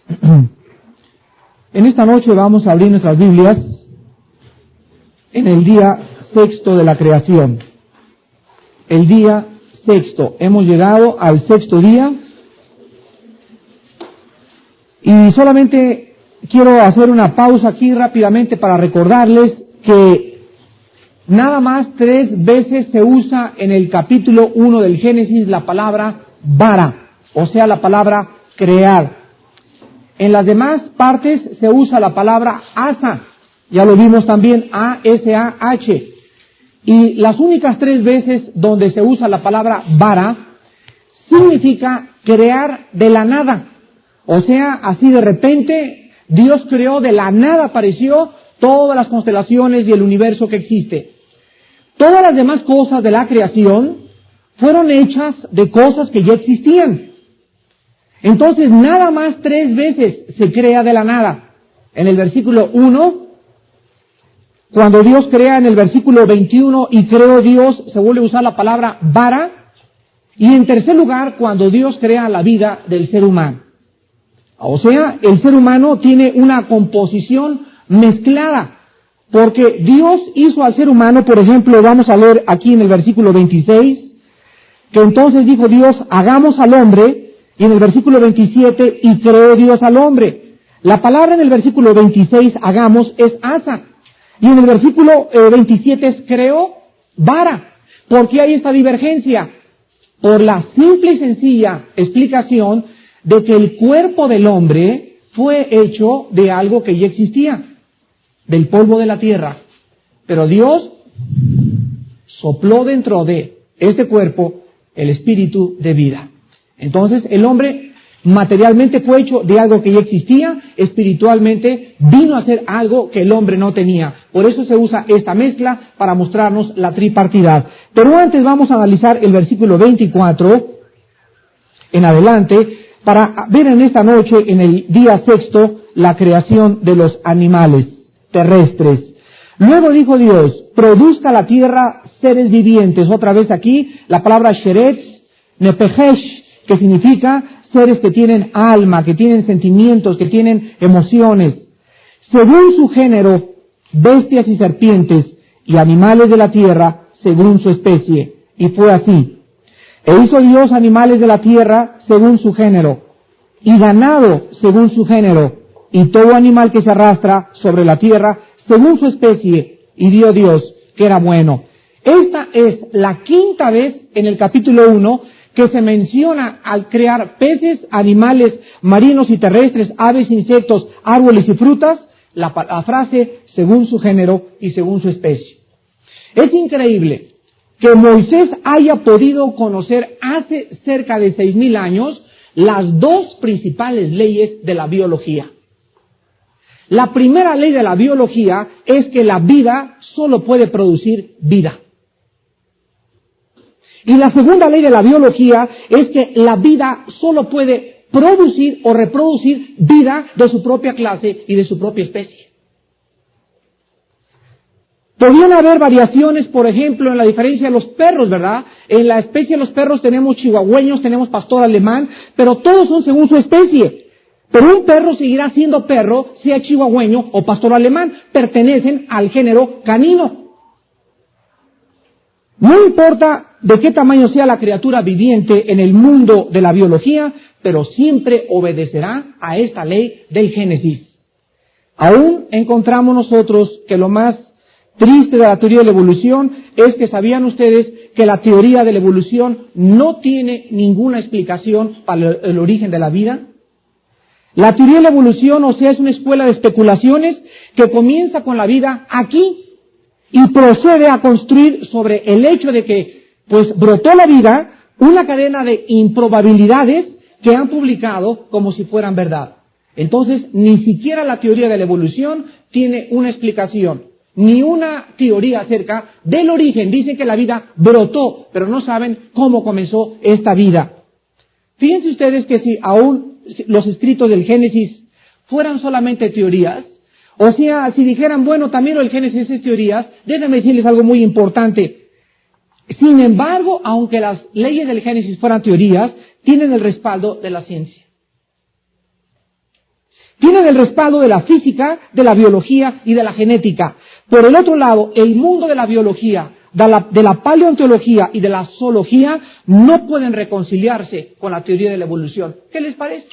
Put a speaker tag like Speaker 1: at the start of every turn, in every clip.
Speaker 1: En esta noche vamos a abrir nuestras Biblias en el día sexto de la creación. El día sexto. Hemos llegado al sexto día. Y solamente quiero hacer una pausa aquí rápidamente para recordarles que nada más 3 veces se usa en el capítulo 1 del Génesis la palabra bara, o sea, la palabra crear. En las demás partes se usa la palabra asa, ya lo vimos también, A-S-A-H. Y las únicas 3 veces donde se usa la palabra bara, significa crear de la nada. O sea, así de repente, Dios creó de la nada, apareció todas las constelaciones y el universo que existe. Todas las demás cosas de la creación fueron hechas de cosas que ya existían. Entonces, nada más 3 veces se crea de la nada. En el versículo 1, cuando Dios crea, en el versículo 21, y creó Dios, se vuelve a usar la palabra bara. Y en tercer lugar, cuando Dios crea la vida del ser humano. O sea, el ser humano tiene una composición mezclada. Porque Dios hizo al ser humano, por ejemplo, vamos a leer aquí en el versículo 26, que entonces dijo Dios, hagamos al hombre. Y en el versículo 27, y creó Dios al hombre. La palabra en el versículo 26, hagamos, es asa. Y en el versículo 27 es creó, bara. ¿Por qué hay esta divergencia? Por la simple y sencilla explicación de que el cuerpo del hombre fue hecho de algo que ya existía, del polvo de la tierra. Pero Dios sopló dentro de este cuerpo el espíritu de vida. Entonces el hombre materialmente fue hecho de algo que ya existía, espiritualmente vino a ser algo que el hombre no tenía. Por eso se usa esta mezcla para mostrarnos la tripartidad. Pero antes vamos a analizar el versículo 24 en adelante para ver en esta noche, en el día sexto, la creación de los animales terrestres. Luego dijo Dios, produzca la tierra seres vivientes. Otra vez aquí la palabra sheretz, nepejesh, que significa seres que tienen alma, que tienen sentimientos, que tienen emociones. Según su género, bestias y serpientes, y animales de la tierra, según su especie. Y fue así. E hizo Dios animales de la tierra según su género, y ganado según su género, y todo animal que se arrastra sobre la tierra según su especie, y vio Dios que era bueno. Esta es la 5ª vez en el capítulo 1 que se menciona al crear peces, animales marinos y terrestres, aves, insectos, árboles y frutas, la frase según su género y según su especie. Es increíble que Moisés haya podido conocer hace cerca de 6,000 años las 2 principales leyes de la biología. La primera ley de la biología es que la vida solo puede producir vida. Y la segunda ley de la biología es que la vida solo puede producir o reproducir vida de su propia clase y de su propia especie. Podrían haber variaciones, por ejemplo, en la diferencia de los perros, ¿verdad? En la especie de los perros tenemos chihuahueños, tenemos pastor alemán, pero todos son según su especie. Pero un perro seguirá siendo perro, sea chihuahueño o pastor alemán, pertenecen al género canino. No importa de qué tamaño sea la criatura viviente en el mundo de la biología, pero siempre obedecerá a esta ley del Génesis. Aún encontramos nosotros que lo más triste de la teoría de la evolución es que sabían ustedes que la teoría de la evolución no tiene ninguna explicación para el origen de la vida. La teoría de la evolución, o sea, es una escuela de especulaciones que comienza con la vida aquí y procede a construir sobre el hecho de que, pues, brotó la vida, una cadena de improbabilidades que han publicado como si fueran verdad. Entonces, ni siquiera la teoría de la evolución tiene una explicación, ni una teoría acerca del origen. Dicen que la vida brotó, pero no saben cómo comenzó esta vida. Fíjense ustedes que si aún los escritos del Génesis fueran solamente teorías, o sea, si dijeran, bueno, también el Génesis es teorías, déjenme decirles algo muy importante. Sin embargo, aunque las leyes del Génesis fueran teorías, tienen el respaldo de la ciencia. Tienen el respaldo de la física, de la biología y de la genética. Por el otro lado, el mundo de la biología, de la paleontología y de la zoología no pueden reconciliarse con la teoría de la evolución. ¿Qué les parece?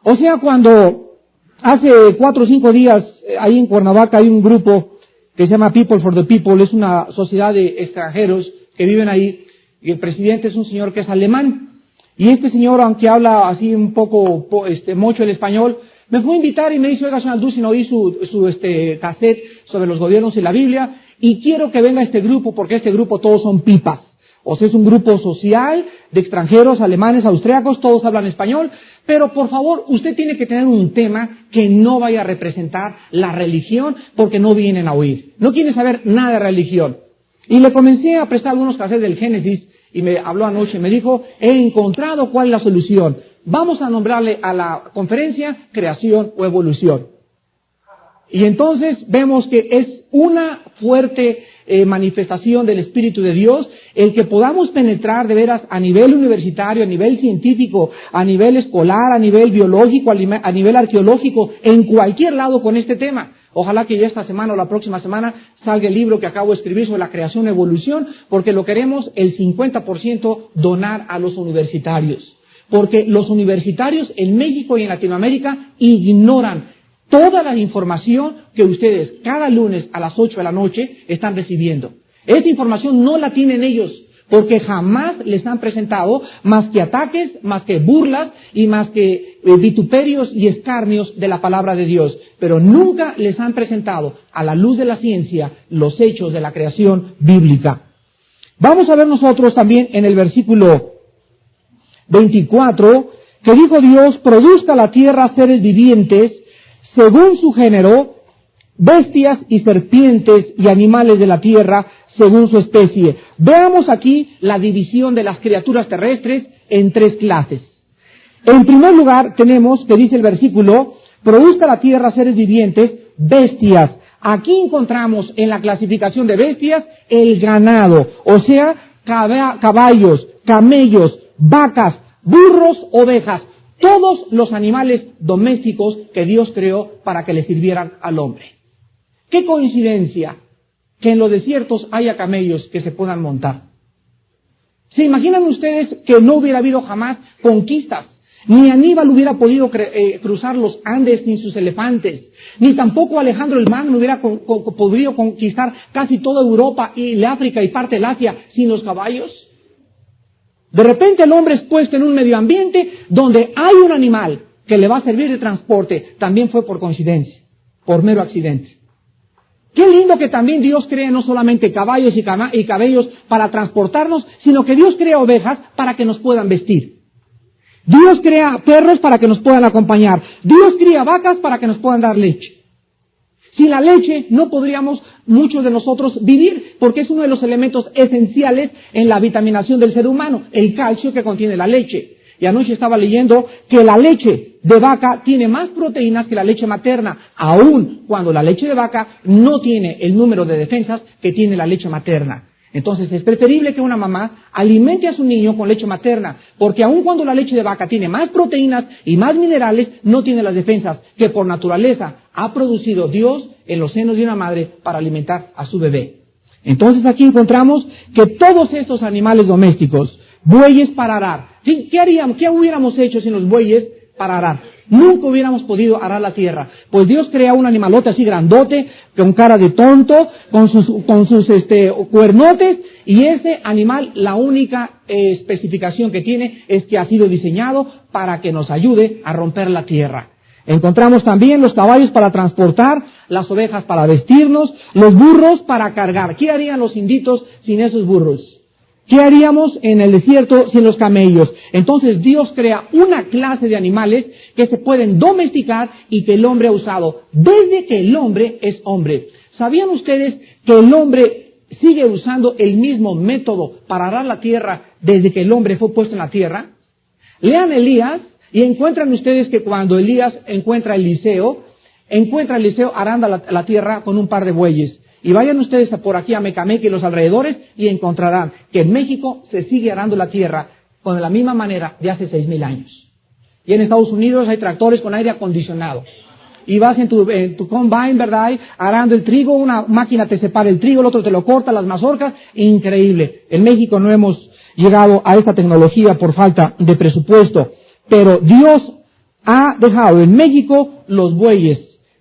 Speaker 1: O sea, cuando hace 4 o 5 días, ahí en Cuernavaca hay un grupo que se llama People for the People, es una sociedad de extranjeros que viven ahí, y el presidente es un señor que es alemán, y este señor, aunque habla así un poco mocho el español, me fue a invitar y me dice, oiga, señor Alducin, oí su cassette sobre los gobiernos y la Biblia, y quiero que venga este grupo, porque este grupo todos son pipas. O sea, es un grupo social de extranjeros, alemanes, austriacos, todos hablan español, pero por favor, usted tiene que tener un tema que no vaya a representar la religión, porque no vienen a oír. No quieren saber nada de religión. Y le comencé a prestar algunos cassettes del Génesis, y me habló anoche, me dijo, he encontrado cuál es la solución. Vamos a nombrarle a la conferencia creación o evolución. Y entonces vemos que es una fuerte manifestación del Espíritu de Dios el que podamos penetrar de veras a nivel universitario, a nivel científico, a nivel escolar, a nivel biológico, a nivel arqueológico, en cualquier lado con este tema. Ojalá que ya esta semana o la próxima semana salga el libro que acabo de escribir sobre la creación y evolución, porque lo queremos el 50% donar a los universitarios. Porque los universitarios en México y en Latinoamérica ignoran toda la información que ustedes cada lunes a las 8 de la noche están recibiendo. Esta información no la tienen ellos, porque jamás les han presentado más que ataques, más que burlas y más que vituperios y escarnios de la palabra de Dios. Pero nunca les han presentado a la luz de la ciencia los hechos de la creación bíblica. Vamos a ver nosotros también en el versículo 24, que dijo Dios, produzca la tierra seres vivientes según su género, bestias y serpientes y animales de la tierra según su especie. Veamos aquí la división de las criaturas terrestres en 3 clases. En primer lugar tenemos, que dice el versículo, produzca la tierra seres vivientes, bestias. Aquí encontramos en la clasificación de bestias el ganado, o sea, caballos, camellos, vacas, burros, ovejas, todos los animales domésticos que Dios creó para que le sirvieran al hombre. ¡Qué coincidencia que en los desiertos haya camellos que se puedan montar! ¿Se imaginan ustedes que no hubiera habido jamás conquistas? Ni Aníbal hubiera podido cruzar los Andes sin sus elefantes, ni tampoco Alejandro el Magno hubiera podido conquistar casi toda Europa y el África y parte del Asia sin los caballos. De repente el hombre es puesto en un medio ambiente donde hay un animal que le va a servir de transporte. También fue por coincidencia, por mero accidente. Qué lindo que también Dios crea no solamente caballos y cabellos para transportarnos, sino que Dios crea ovejas para que nos puedan vestir. Dios crea perros para que nos puedan acompañar. Dios cría vacas para que nos puedan dar leche. Sin la leche no podríamos muchos de nosotros vivir, porque es uno de los elementos esenciales en la vitaminación del ser humano, el calcio que contiene la leche. Y anoche estaba leyendo que la leche de vaca tiene más proteínas que la leche materna, aun cuando la leche de vaca no tiene el número de defensas que tiene la leche materna. Entonces es preferible que una mamá alimente a su niño con leche materna, porque aun cuando la leche de vaca tiene más proteínas y más minerales, no tiene las defensas que por naturaleza ha producido Dios en los senos de una madre para alimentar a su bebé. Entonces aquí encontramos que todos estos animales domésticos, bueyes para arar, ¿qué hubiéramos hecho sin los bueyes para arar? Nunca hubiéramos podido arar la tierra, pues Dios crea un animalote así grandote, con cara de tonto, con sus cuernotes, y ese animal, la única especificación que tiene es que ha sido diseñado para que nos ayude a romper la tierra. Encontramos también los caballos para transportar, las ovejas para vestirnos, los burros para cargar. ¿Qué harían los inditos sin esos burros? ¿Qué haríamos en el desierto sin los camellos? Entonces Dios crea una clase de animales que se pueden domesticar y que el hombre ha usado desde que el hombre es hombre. ¿Sabían ustedes que el hombre sigue usando el mismo método para arar la tierra desde que el hombre fue puesto en la tierra? Lean Elías y encuentran ustedes que cuando Elías encuentra Eliseo arando la tierra con un par de bueyes. Y vayan ustedes por aquí a Mecameque y los alrededores y encontrarán que en México se sigue arando la tierra con la misma manera de hace 6,000 años. Y en Estados Unidos hay tractores con aire acondicionado. Y vas en tu combine, ¿verdad? Arando el trigo, una máquina te separa el trigo, el otro te lo corta, las mazorcas. Increíble. En México no hemos llegado a esta tecnología por falta de presupuesto. Pero Dios ha dejado en México los bueyes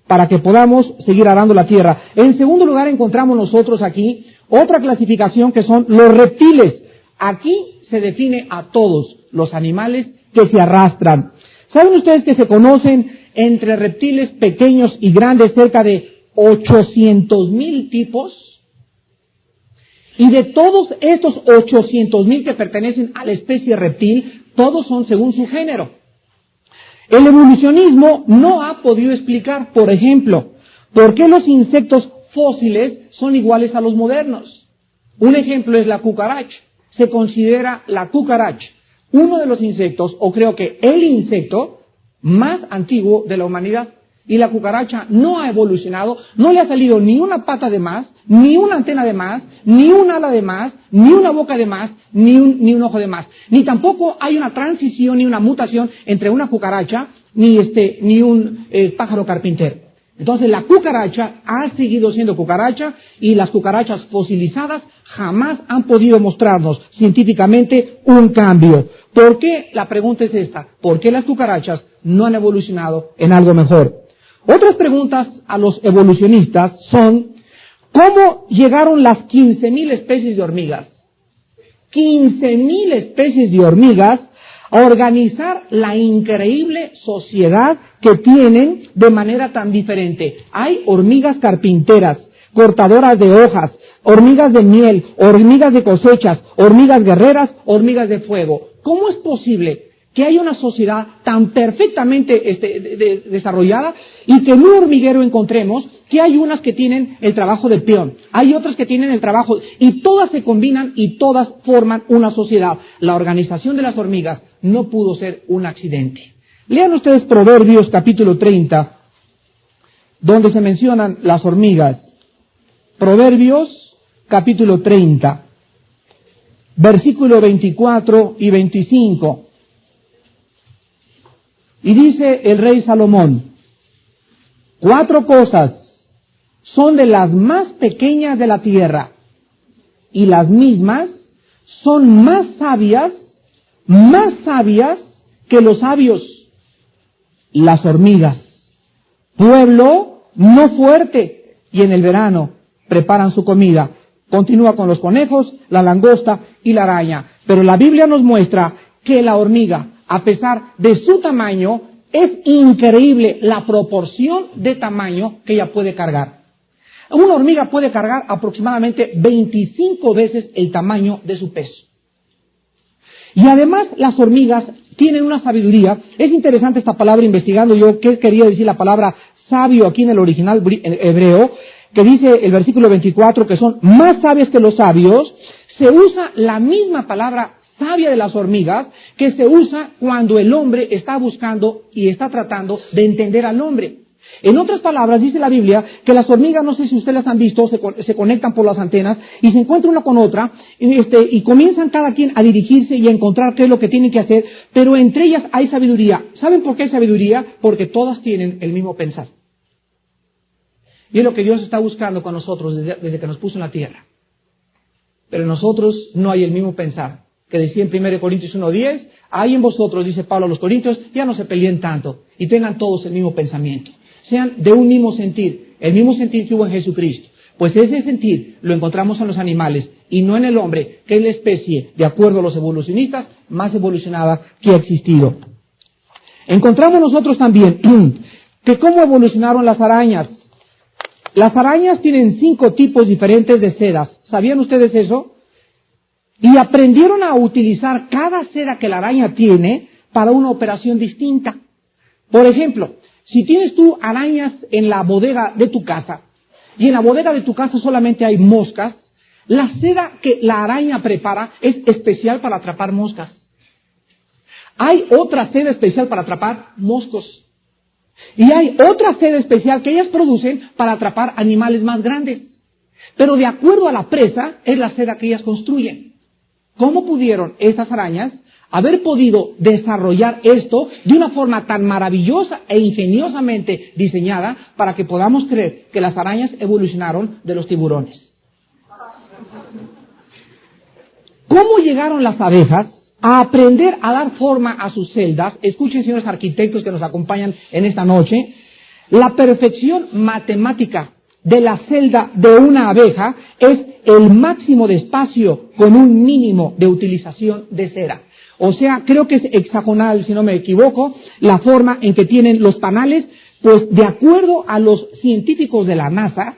Speaker 1: para que podamos seguir arando la tierra. En segundo lugar encontramos nosotros aquí otra clasificación que son los reptiles. Aquí se define a todos los animales que se arrastran. ¿Saben ustedes que se conocen entre reptiles pequeños y grandes cerca de 800,000 tipos? Y de todos estos 800,000 que pertenecen a la especie reptil, todos son según su género. El evolucionismo no ha podido explicar, por ejemplo, por qué los insectos fósiles son iguales a los modernos. Un ejemplo es la cucaracha. Se considera la cucaracha uno de los insectos, o creo que el insecto más antiguo de la humanidad. Y la cucaracha no ha evolucionado, no le ha salido ni una pata de más, ni una antena de más, ni un ala de más, ni una boca de más, ni un ojo de más. Ni tampoco hay una transición ni una mutación entre una cucaracha ni un pájaro carpintero. Entonces la cucaracha ha seguido siendo cucaracha y las cucarachas fosilizadas jamás han podido mostrarnos científicamente un cambio. ¿Por qué? La pregunta es esta. ¿Por qué las cucarachas no han evolucionado en algo mejor? Otras preguntas a los evolucionistas son, ¿cómo llegaron las 15,000 especies de hormigas? 15,000 especies de hormigas a organizar la increíble sociedad que tienen de manera tan diferente. Hay hormigas carpinteras, cortadoras de hojas, hormigas de miel, hormigas de cosechas, hormigas guerreras, hormigas de fuego. ¿Cómo es posible que haya una sociedad tan perfectamente desarrollada y que en un hormiguero encontremos que hay unas que tienen el trabajo de peón, hay otras que tienen el trabajo, y todas se combinan y todas forman una sociedad? La organización de las hormigas no pudo ser un accidente. Lean ustedes Proverbios capítulo 30, donde se mencionan las hormigas. Proverbios capítulo 30, versículo 24 y 25. Y dice el rey Salomón, 4 cosas son de las más pequeñas de la tierra, y las mismas son más sabias que los sabios. Las hormigas, pueblo no fuerte, y en el verano preparan su comida. Continúa con los conejos, la langosta y la araña. Pero la Biblia nos muestra que la hormiga, a pesar de su tamaño, es increíble la proporción de tamaño que ella puede cargar. Una hormiga puede cargar aproximadamente 25 veces el tamaño de su peso. Y además las hormigas tienen una sabiduría. Es interesante esta palabra, investigando yo qué quería decir la palabra sabio aquí en el original hebreo, que dice el versículo 24 que son más sabias que los sabios. Se usa la misma palabra sabia de las hormigas que se usa cuando el hombre está buscando y está tratando de entender al hombre. En otras palabras, dice la Biblia que las hormigas, no sé si ustedes las han visto, se conectan por las antenas y se encuentran una con otra y comienzan cada quien a dirigirse y a encontrar qué es lo que tienen que hacer, pero entre ellas hay sabiduría. ¿Saben por qué hay sabiduría? Porque todas tienen el mismo pensar. Y es lo que Dios está buscando con nosotros desde que nos puso en la tierra. Pero en nosotros no hay el mismo pensar. Que decía en 1 Corintios 1:10, hay en vosotros, dice Pablo a los Corintios, ya no se peleen tanto y tengan todos el mismo pensamiento. Sean de un mismo sentir, el mismo sentir que hubo en Jesucristo. Pues ese sentir lo encontramos en los animales y no en el hombre, que es la especie, de acuerdo a los evolucionistas, más evolucionada que ha existido. Encontramos nosotros también que cómo evolucionaron las arañas. Las arañas tienen 5 tipos diferentes de sedas. ¿Sabían ustedes eso? Y aprendieron a utilizar cada seda que la araña tiene para una operación distinta. Por ejemplo, si tienes tú arañas en la bodega de tu casa, y en la bodega de tu casa solamente hay moscas, la seda que la araña prepara es especial para atrapar moscas. Hay otra seda especial para atrapar moscos. Y hay otra seda especial que ellas producen para atrapar animales más grandes. Pero de acuerdo a la presa, es la seda que ellas construyen. ¿Cómo pudieron estas arañas haber podido desarrollar esto de una forma tan maravillosa e ingeniosamente diseñada para que podamos creer que las arañas evolucionaron de los tiburones. ¿Cómo llegaron las abejas a aprender a dar forma a sus celdas? Escuchen, señores arquitectos que nos acompañan en esta noche, la perfección matemática de la celda de una abeja es el máximo de espacio con un mínimo de utilización de cera. O sea, creo que es hexagonal, si no me equivoco, la forma en que tienen los panales, pues de acuerdo a los científicos de la NASA,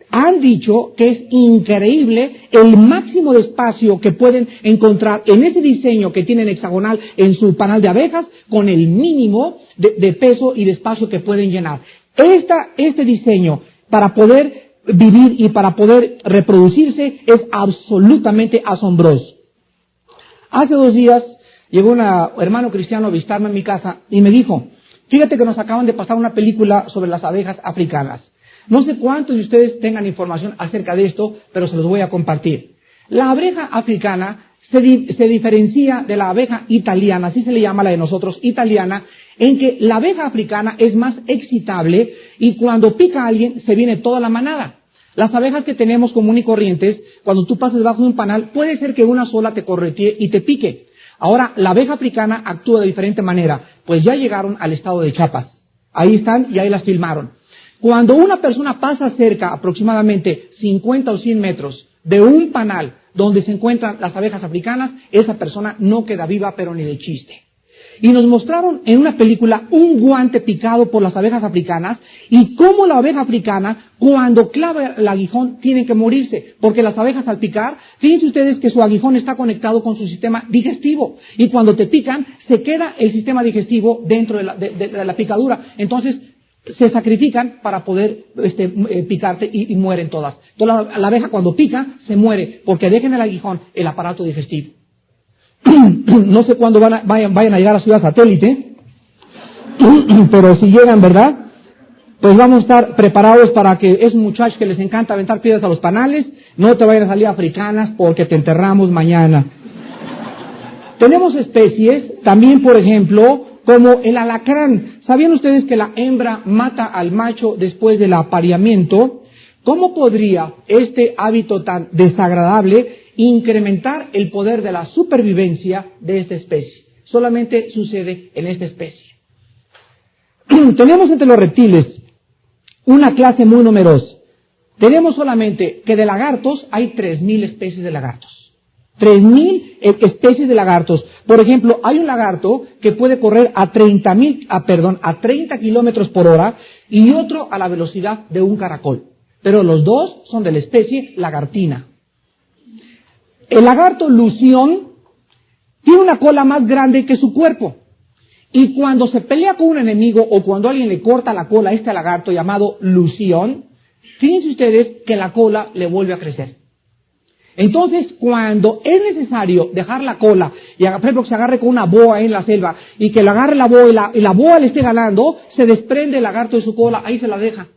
Speaker 1: han dicho que es increíble el máximo de espacio que pueden encontrar en ese diseño que tienen hexagonal en su panal de abejas con el mínimo de peso y de espacio que pueden llenar. Este diseño para poder vivir y para poder reproducirse es absolutamente asombroso. Hace 2 días llegó un hermano cristiano a visitarme en mi casa y me dijo, fíjate que nos acaban de pasar una película sobre las abejas africanas. No sé cuántos de ustedes tengan información acerca de esto, pero se los voy a compartir. La abeja africana se diferencia de la abeja italiana, así se le llama la de nosotros, italiana, en que la abeja africana es más excitable y cuando pica a alguien se viene toda la manada. Las abejas que tenemos común y corrientes, cuando tú pasas debajo de un panal, puede ser que una sola te corretee y te pique. Ahora, la abeja africana actúa de diferente manera, pues ya llegaron al estado de Chiapas. Ahí están y ahí las filmaron. Cuando una persona pasa cerca, aproximadamente 50 o 100 metros, de un panal donde se encuentran las abejas africanas, esa persona no queda viva, pero ni de chiste. Y nos mostraron en una película un guante picado por las abejas africanas y cómo la abeja africana, cuando clava el aguijón, tiene que morirse. Porque las abejas al picar, fíjense ustedes que su aguijón está conectado con su sistema digestivo. Y cuando te pican, se queda el sistema digestivo dentro de la picadura. Entonces, se sacrifican para poder picarte y mueren todas. Entonces, la abeja cuando pica, se muere porque deja en el aguijón el aparato digestivo. No sé cuándo vayan a llegar a Ciudad Satélite, pero si llegan, ¿verdad? Pues vamos a estar preparados para que esos muchachos que les encanta aventar piedras a los panales, no te vayan a salir africanas porque te enterramos mañana. Tenemos especies, también por ejemplo, como el alacrán. ¿Sabían ustedes que la hembra mata al macho después del apareamiento? ¿Cómo podría este hábito tan desagradable incrementar el poder de la supervivencia de esta especie? Solamente sucede en esta especie. Tenemos entre los reptiles una clase muy numerosa. Tenemos solamente que de lagartos hay 3.000 especies de lagartos. 3.000 especies de lagartos. Por ejemplo, hay un lagarto que puede correr a 30 kilómetros por hora y otro a la velocidad de un caracol. Pero los dos son de la especie lagartina. El lagarto lución tiene una cola más grande que su cuerpo. Y cuando se pelea con un enemigo o cuando alguien le corta la cola a este lagarto llamado lución, fíjense ustedes que la cola le vuelve a crecer. Entonces, cuando es necesario dejar la cola, y por ejemplo que se agarre con una boa en la selva, y que le agarre la boa y la boa le esté ganando, se desprende el lagarto de su cola, ahí se la deja.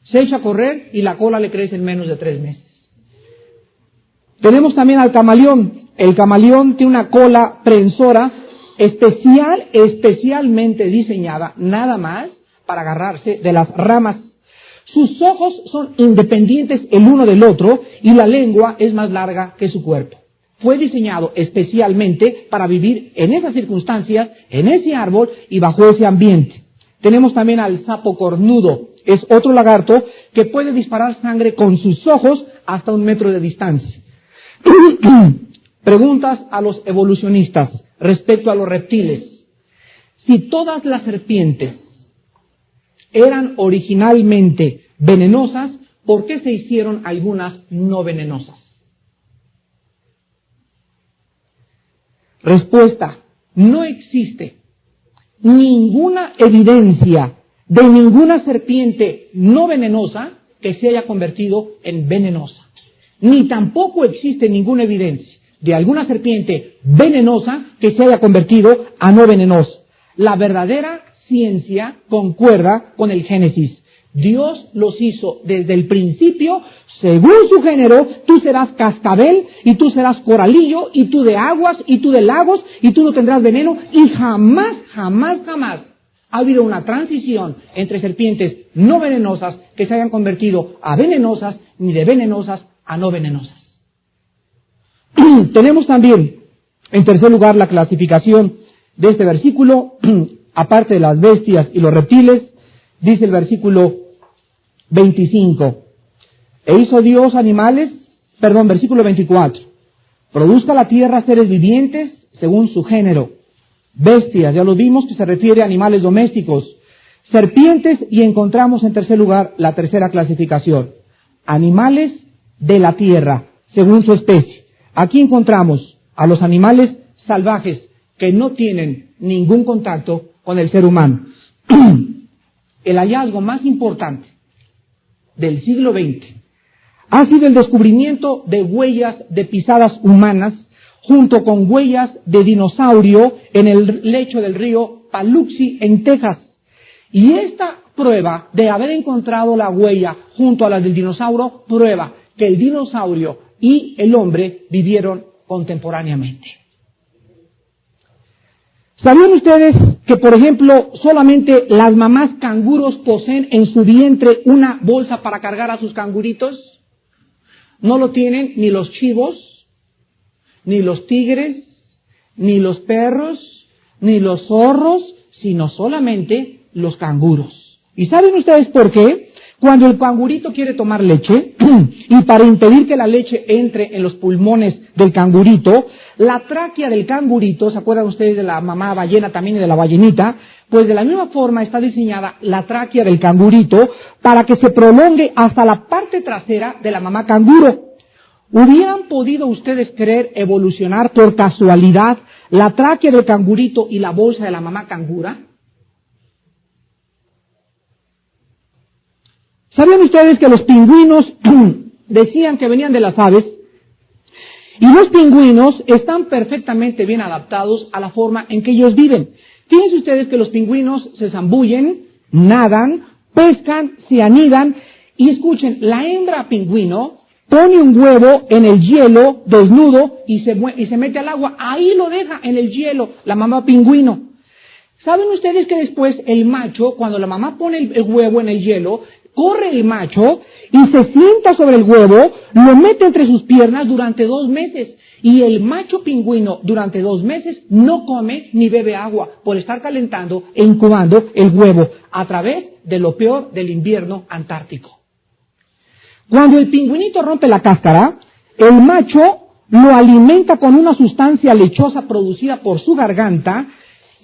Speaker 1: Se echa a correr y la cola le crece en menos de 3 meses. Tenemos también al camaleón. El camaleón tiene una cola prensora especialmente diseñada, nada más, para agarrarse de las ramas. Sus ojos son independientes el uno del otro y la lengua es más larga que su cuerpo. Fue diseñado especialmente para vivir en esas circunstancias, en ese árbol y bajo ese ambiente. Tenemos también al sapo cornudo. Es otro lagarto que puede disparar sangre con sus ojos hasta 1 metro de distancia. Preguntas a los evolucionistas respecto a los reptiles. Si todas las serpientes eran originalmente venenosas, ¿por qué se hicieron algunas no venenosas? Respuesta: no existe ninguna evidencia de ninguna serpiente no venenosa que se haya convertido en venenosa. Ni tampoco existe ninguna evidencia de alguna serpiente venenosa que se haya convertido a no venenosa. La verdadera ciencia concuerda con el Génesis. Dios los hizo desde el principio, según su género. Tú serás cascabel, y tú serás coralillo, y tú de aguas, y tú de lagos, y tú no tendrás veneno, y jamás ha habido una transición entre serpientes no venenosas que se hayan convertido a venenosas, ni de venenosas a no venenosas. Tenemos también, en tercer lugar, la clasificación de este versículo, aparte de las bestias y los reptiles. Dice el versículo 25, versículo 24, produzca la tierra seres vivientes según su género, bestias, ya lo vimos que se refiere a animales domésticos, serpientes, y encontramos en tercer lugar la tercera clasificación, animales de la tierra según su especie. Aquí encontramos a los animales salvajes que no tienen ningún contacto con el ser humano. El hallazgo más importante del siglo XX ha sido el descubrimiento de huellas de pisadas humanas junto con huellas de dinosaurio en el lecho del río Paluxy en Texas. Y esta prueba de haber encontrado la huella junto a la del dinosaurio prueba que el dinosaurio y el hombre vivieron contemporáneamente. ¿Sabían ustedes que, por ejemplo, solamente las mamás canguros poseen en su vientre una bolsa para cargar a sus canguritos? No lo tienen ni los chivos, ni los tigres, ni los perros, ni los zorros, sino solamente los canguros. ¿Y saben ustedes por qué? Cuando el cangurito quiere tomar leche, y para impedir que la leche entre en los pulmones del cangurito, la tráquea del cangurito, ¿se acuerdan ustedes de la mamá ballena también y de la ballenita? Pues de la misma forma está diseñada la tráquea del cangurito para que se prolongue hasta la parte trasera de la mamá canguro. ¿Hubieran podido ustedes creer evolucionar por casualidad la tráquea del cangurito y la bolsa de la mamá cangura? ¿Sabían ustedes que los pingüinos decían que venían de las aves? Y los pingüinos están perfectamente bien adaptados a la forma en que ellos viven. Fíjense ustedes que los pingüinos se zambullen, nadan, pescan, se anidan, y escuchen, la hembra pingüino pone un huevo en el hielo desnudo y se mete al agua. Ahí lo deja en el hielo la mamá pingüino. ¿Saben ustedes que después el macho, cuando la mamá pone el huevo en el hielo, corre el macho y se sienta sobre el huevo, lo mete entre sus piernas durante 2 meses? Y el macho pingüino durante 2 meses no come ni bebe agua por estar calentando e incubando el huevo a través de lo peor del invierno antártico. Cuando el pingüinito rompe la cáscara, el macho lo alimenta con una sustancia lechosa producida por su garganta,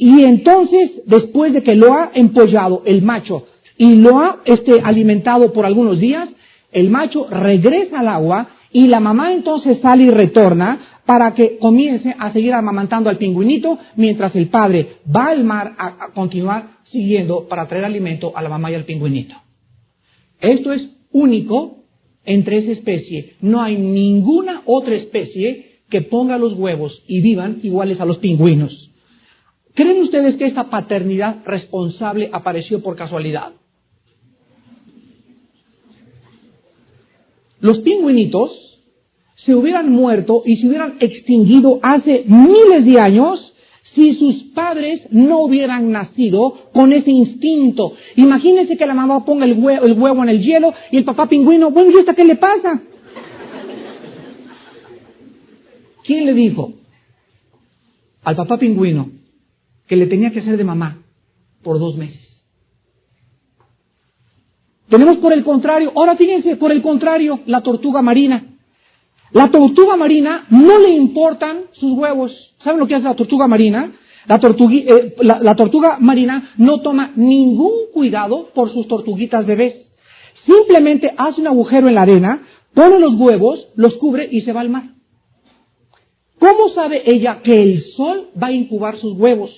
Speaker 1: y entonces, después de que lo ha empollado el macho y lo ha alimentado por algunos días, el macho regresa al agua y la mamá entonces sale y retorna para que comience a seguir amamantando al pingüinito mientras el padre va al mar a continuar siguiendo para traer alimento a la mamá y al pingüinito. Esto es único entre esa especie. No hay ninguna otra especie que ponga los huevos y vivan iguales a los pingüinos. ¿Creen ustedes que esta paternidad responsable apareció por casualidad? Los pingüinitos se hubieran muerto y se hubieran extinguido hace miles de años si sus padres no hubieran nacido con ese instinto. Imagínense que la mamá ponga el huevo en el hielo y el papá pingüino, bueno, ¿y esta qué le pasa? ¿Quién le dijo al papá pingüino que le tenía que hacer de mamá por 2 meses? Tenemos por el contrario, ahora fíjense, por el contrario, la tortuga marina. La tortuga marina no le importan sus huevos. ¿Saben lo que hace la tortuga marina? La tortuga marina no toma ningún cuidado por sus tortuguitas bebés. Simplemente hace un agujero en la arena, pone los huevos, los cubre y se va al mar. ¿Cómo sabe ella que el sol va a incubar sus huevos?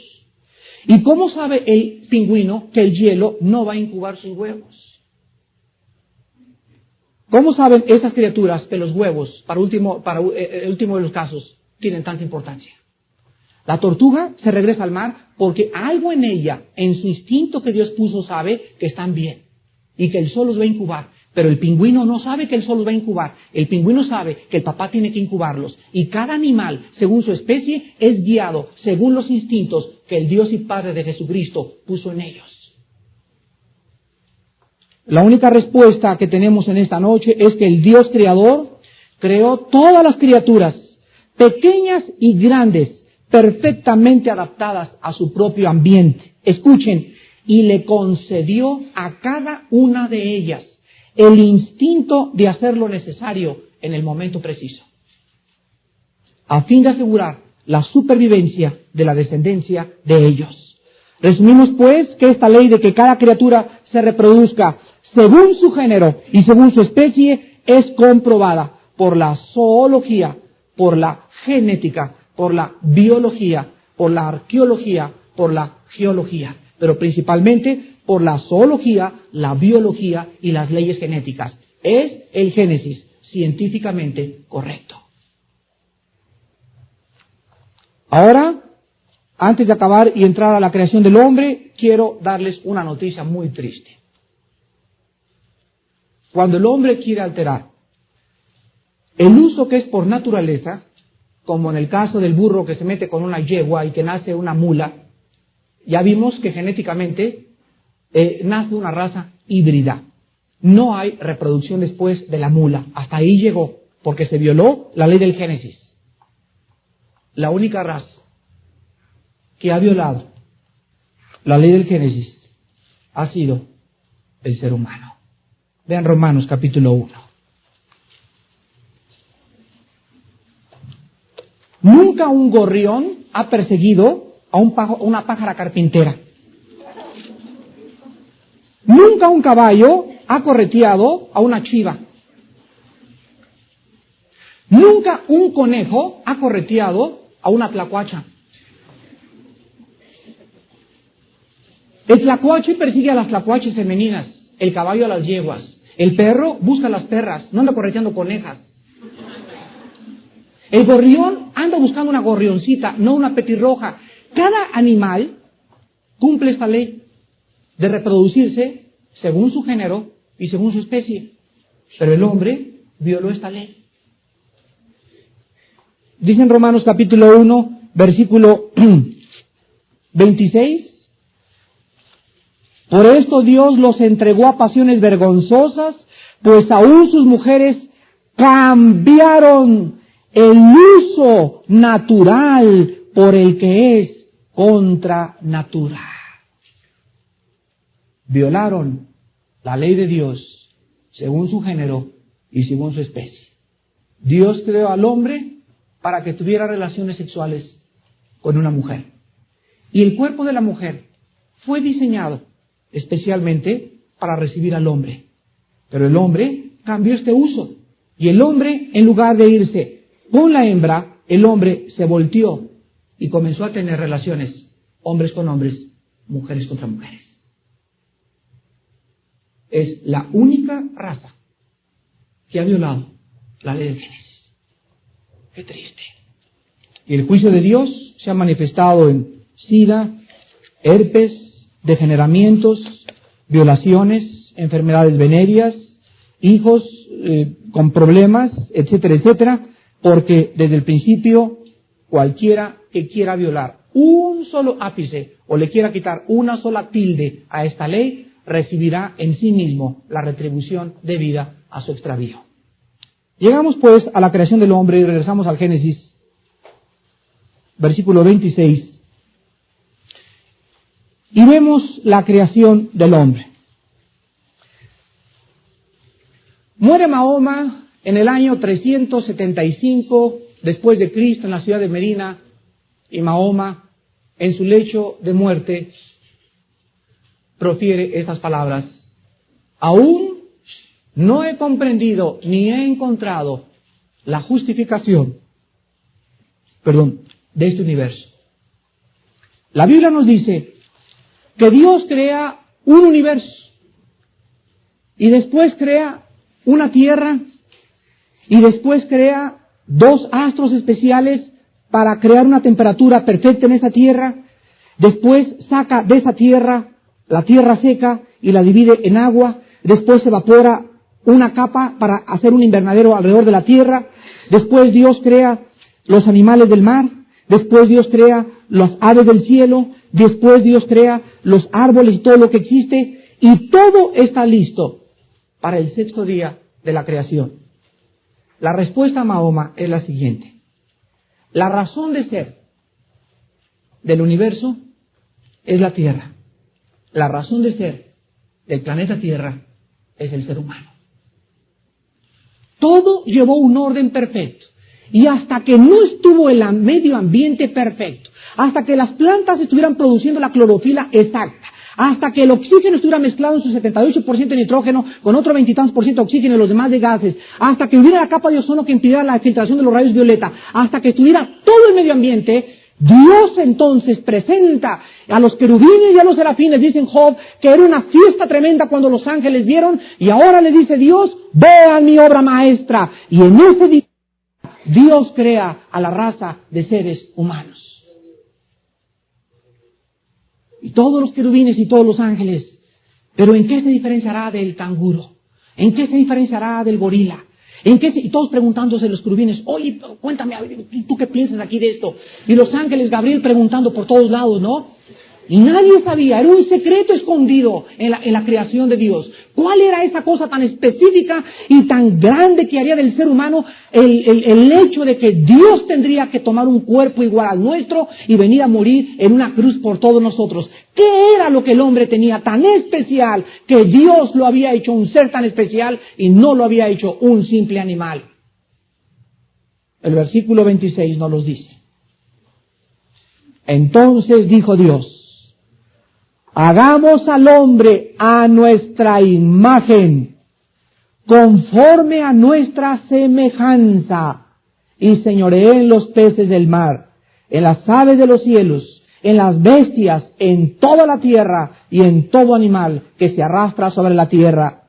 Speaker 1: ¿Y cómo sabe el pingüino que el hielo no va a incubar sus huevos? ¿Cómo saben esas criaturas que los huevos, para el último de los casos, tienen tanta importancia? La tortuga se regresa al mar porque algo en ella, en su instinto que Dios puso, sabe que están bien. y que el sol los va a incubar. Pero el pingüino no sabe que el sol los va a incubar. El pingüino sabe que el papá tiene que incubarlos. Y cada animal, según su especie, es guiado según los instintos que el Dios y Padre de Jesucristo puso en ellos. La única respuesta que tenemos en esta noche es que el Dios creador creó todas las criaturas, pequeñas y grandes, perfectamente adaptadas a su propio ambiente. Escuchen, y le concedió a cada una de ellas el instinto de hacer lo necesario en el momento preciso, a fin de asegurar la supervivencia de la descendencia de ellos. Resumimos pues que esta ley de que cada criatura se reproduzca según su género y según su especie es comprobada por la zoología, por la genética, por la biología, por la arqueología, por la geología, pero principalmente por la zoología, la biología y las leyes genéticas. Es el Génesis científicamente correcto. Ahora, antes de acabar y entrar a la creación del hombre, quiero darles una noticia muy triste. Cuando el hombre quiere alterar el uso que es por naturaleza, como en el caso del burro que se mete con una yegua y que nace una mula, ya vimos que genéticamente nace una raza híbrida. No hay reproducción después de la mula. Hasta ahí llegó, porque se violó la ley del Génesis. La única raza que ha violado la ley del Génesis ha sido el ser humano. Vean Romanos capítulo 1. Nunca un gorrión ha perseguido a una pájara carpintera. Nunca un caballo ha correteado a una chiva. Nunca un conejo ha correteado a una tlacuacha. El tlacuache persigue a las tlacuaches femeninas, el caballo a las yeguas, el perro busca a las perras, no anda correteando conejas. El gorrión anda buscando una gorrioncita, no una petirroja. Cada animal cumple esta ley de reproducirse según su género y según su especie. Pero el hombre violó esta ley. Dice en Romanos capítulo 1, versículo 26, por esto Dios los entregó a pasiones vergonzosas, pues aún sus mujeres cambiaron el uso natural por el que es contra natura. Violaron la ley de Dios según su género y según su especie. Dios creó al hombre para que tuviera relaciones sexuales con una mujer. Y el cuerpo de la mujer fue diseñado especialmente para recibir al hombre. Pero el hombre cambió este uso. Y el hombre, en lugar de irse con la hembra, el hombre se volteó y comenzó a tener relaciones, hombres con hombres, mujeres contra mujeres. Es la única raza que ha violado la ley del Génesis. Qué triste. Y el juicio de Dios se ha manifestado en sida, herpes, degeneramientos, violaciones, enfermedades venéreas, hijos con problemas, etcétera, etcétera, porque desde el principio cualquiera que quiera violar un solo ápice o le quiera quitar una sola tilde a esta ley, recibirá en sí mismo la retribución debida a su extravío. Llegamos pues a la creación del hombre y regresamos al Génesis, versículo 26, y vemos la creación del hombre. Muere Mahoma en el año 375 después de Cristo en la ciudad de Medina, y Mahoma en su lecho de muerte profiere estas palabras: aún no he comprendido ni he encontrado la justificación, de este universo. La Biblia nos dice que Dios crea un universo y después crea una tierra y después crea dos astros especiales para crear una temperatura perfecta en esa tierra. Después saca de esa tierra la tierra seca y la divide en agua. después se evapora una capa para hacer un invernadero alrededor de la tierra, después Dios crea los animales del mar, después Dios crea las aves del cielo, después Dios crea los árboles y todo lo que existe, y todo está listo para el sexto día de la creación. La respuesta a Mahoma es la siguiente. La razón de ser del universo es la Tierra. La razón de ser del planeta Tierra es el ser humano. Todo llevó un orden perfecto. Y hasta que no estuvo el medio ambiente perfecto, hasta que las plantas estuvieran produciendo la clorofila exacta, hasta que el oxígeno estuviera mezclado en su 78% de nitrógeno con otro 20 y tantos % de oxígeno y los demás de gases, hasta que hubiera la capa de ozono que impidiera la filtración de los rayos violeta, hasta que estuviera todo el medio ambiente, Dios entonces presenta a los querubines y a los serafines, dicen Job, que era una fiesta tremenda cuando los ángeles vieron, y ahora le dice Dios, vean mi obra maestra, y en ese día Dios crea a la raza de seres humanos. Y todos los querubines y todos los ángeles. Pero ¿en qué se diferenciará del canguro? ¿En qué se diferenciará del gorila? Y todos preguntándose los querubines, oye, cuéntame, ¿tú qué piensas aquí de esto? Y los ángeles, Gabriel preguntando por todos lados, ¿no? Y nadie sabía, era un secreto escondido en la creación de Dios. ¿Cuál era esa cosa tan específica y tan grande que haría del ser humano el hecho de que Dios tendría que tomar un cuerpo igual al nuestro y venir a morir en una cruz por todos nosotros? ¿Qué era lo que el hombre tenía tan especial que Dios lo había hecho un ser tan especial y no lo había hecho un simple animal? El versículo 26 nos los dice. Entonces dijo Dios, hagamos al hombre a nuestra imagen, conforme a nuestra semejanza, y señoreen los peces del mar, en las aves de los cielos, en las bestias, en toda la tierra y en todo animal que se arrastra sobre la tierra.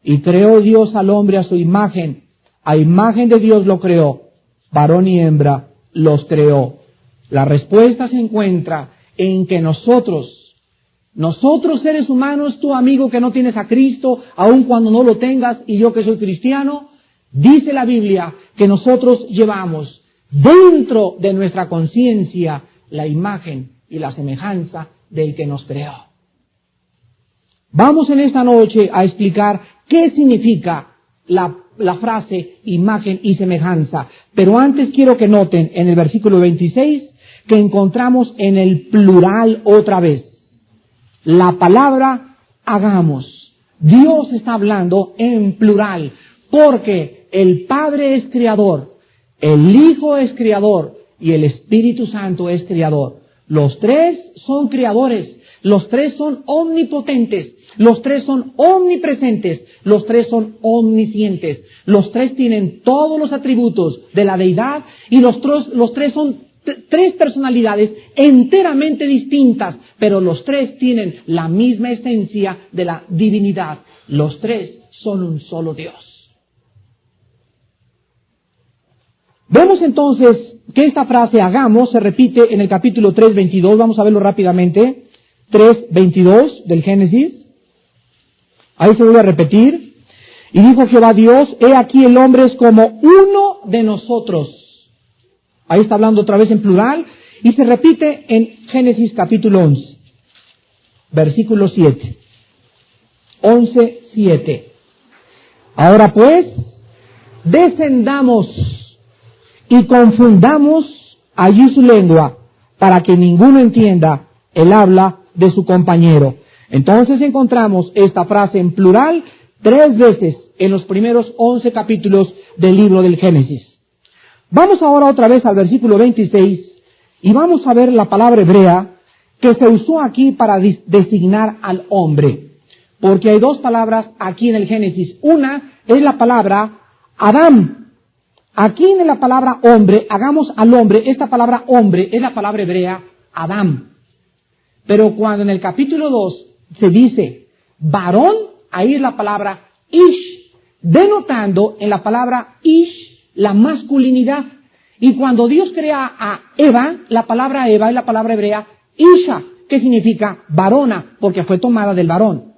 Speaker 1: Y creó Dios al hombre a su imagen de Dios lo creó, varón y hembra los creó. La respuesta se encuentra en que nosotros seres humanos, tú amigo que no tienes a Cristo, aun cuando no lo tengas, y yo que soy cristiano, dice la Biblia que nosotros llevamos dentro de nuestra conciencia la imagen y la semejanza del que nos creó. Vamos en esta noche a explicar qué significa la frase imagen y semejanza, pero antes quiero que noten en el versículo 26 que encontramos en el plural otra vez. La palabra hagamos. Dios está hablando en plural, porque el Padre es creador, el Hijo es creador y el Espíritu Santo es creador. Los tres son creadores, los tres son omnipotentes, los tres son omnipresentes, los tres son omniscientes, los tres tienen todos los atributos de la deidad y los tres son tres personalidades enteramente distintas, pero los tres tienen la misma esencia de la divinidad. Los tres son un solo Dios. Vemos entonces que esta frase hagamos se repite en el capítulo 3:22, vamos a verlo rápidamente, 3:22 del Génesis. Ahí se vuelve a repetir. Y dijo Jehová Dios, he aquí el hombre es como uno de nosotros. Ahí está hablando otra vez en plural, y se repite en Génesis capítulo 11, versículo 7. 11:7. Ahora pues, descendamos y confundamos allí su lengua, para que ninguno entienda el habla de su compañero. Entonces encontramos esta frase en plural 3 veces en los primeros 11 capítulos del libro del Génesis. Vamos ahora otra vez al versículo 26 y vamos a ver la palabra hebrea que se usó aquí para designar al hombre. Porque hay dos palabras aquí en el Génesis. Una es la palabra Adán. Aquí en la palabra hombre, hagamos al hombre, esta palabra hombre es la palabra hebrea Adán. Pero cuando en el capítulo 2 se dice varón, ahí es la palabra Ish, denotando en la palabra Ish la masculinidad. Y cuando Dios crea a Eva, la palabra Eva es la palabra hebrea Isha, que significa varona, porque fue tomada del varón.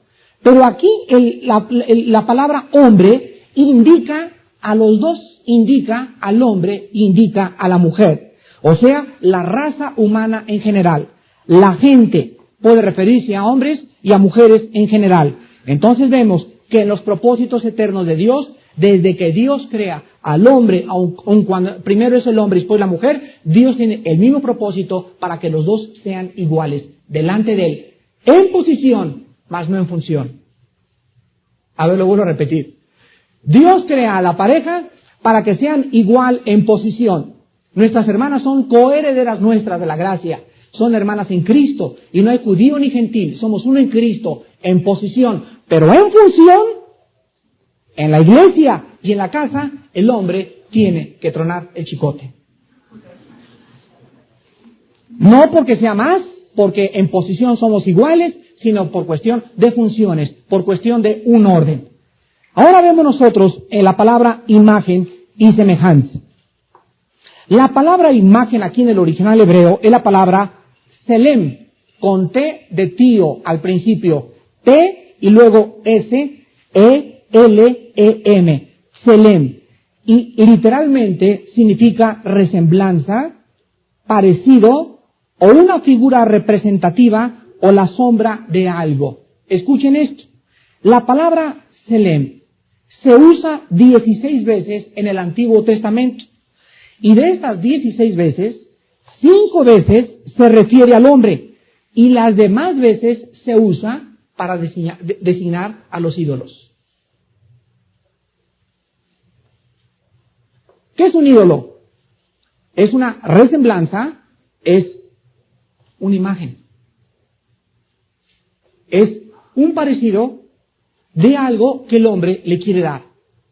Speaker 1: Pero aquí la palabra hombre indica a los dos, indica al hombre, indica a la mujer. O sea, la raza humana en general. La gente puede referirse a hombres y a mujeres en general. Entonces vemos que en los propósitos eternos de Dios, desde que Dios crea al hombre, aun cuando primero es el hombre y después la mujer, Dios tiene el mismo propósito para que los dos sean iguales delante de Él, en posición, mas no en función. A ver, lo vuelvo a repetir. Dios crea a la pareja para que sean igual en posición. Nuestras hermanas son coherederas nuestras de la gracia. Son hermanas en Cristo. Y no hay judío ni gentil. Somos uno en Cristo, en posición. Pero en función, en la iglesia y en la casa, el hombre tiene que tronar el chicote. No porque sea más, porque en posición somos iguales, sino por cuestión de funciones, por cuestión de un orden. Ahora vemos nosotros en la palabra imagen y semejanza. La palabra imagen aquí en el original hebreo es la palabra selem, con T de tío al principio, T y luego S, E, L, E, M, selem. Y literalmente significa resemblanza, parecido o una figura representativa o la sombra de algo. Escuchen esto. La palabra selem se usa 16 veces en el Antiguo Testamento. Y de estas 16 veces, 5 veces se refiere al hombre. Y las demás veces se usa para designar a los ídolos. ¿Qué es un ídolo? Es una resemblanza, es una imagen. Es un parecido de algo que el hombre le quiere dar.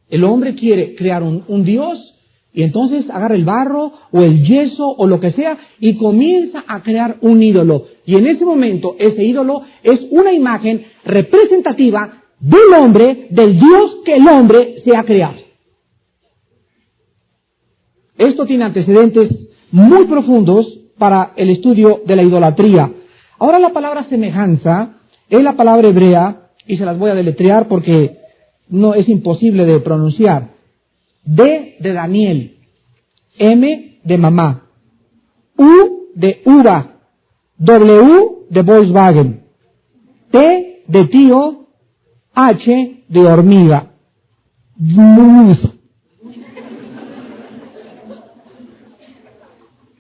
Speaker 1: El hombre quiere crear un Dios y entonces agarra el barro o el yeso o lo que sea y comienza a crear un ídolo. Y en ese momento ese ídolo es una imagen representativa del hombre, del Dios que el hombre se ha creado. Esto tiene antecedentes muy profundos para el estudio de la idolatría. Ahora la palabra semejanza es la palabra hebrea, y se las voy a deletrear porque no es imposible de pronunciar. D de Daniel, M de mamá, U de uva, W de Volkswagen, T de tío, H de hormiga.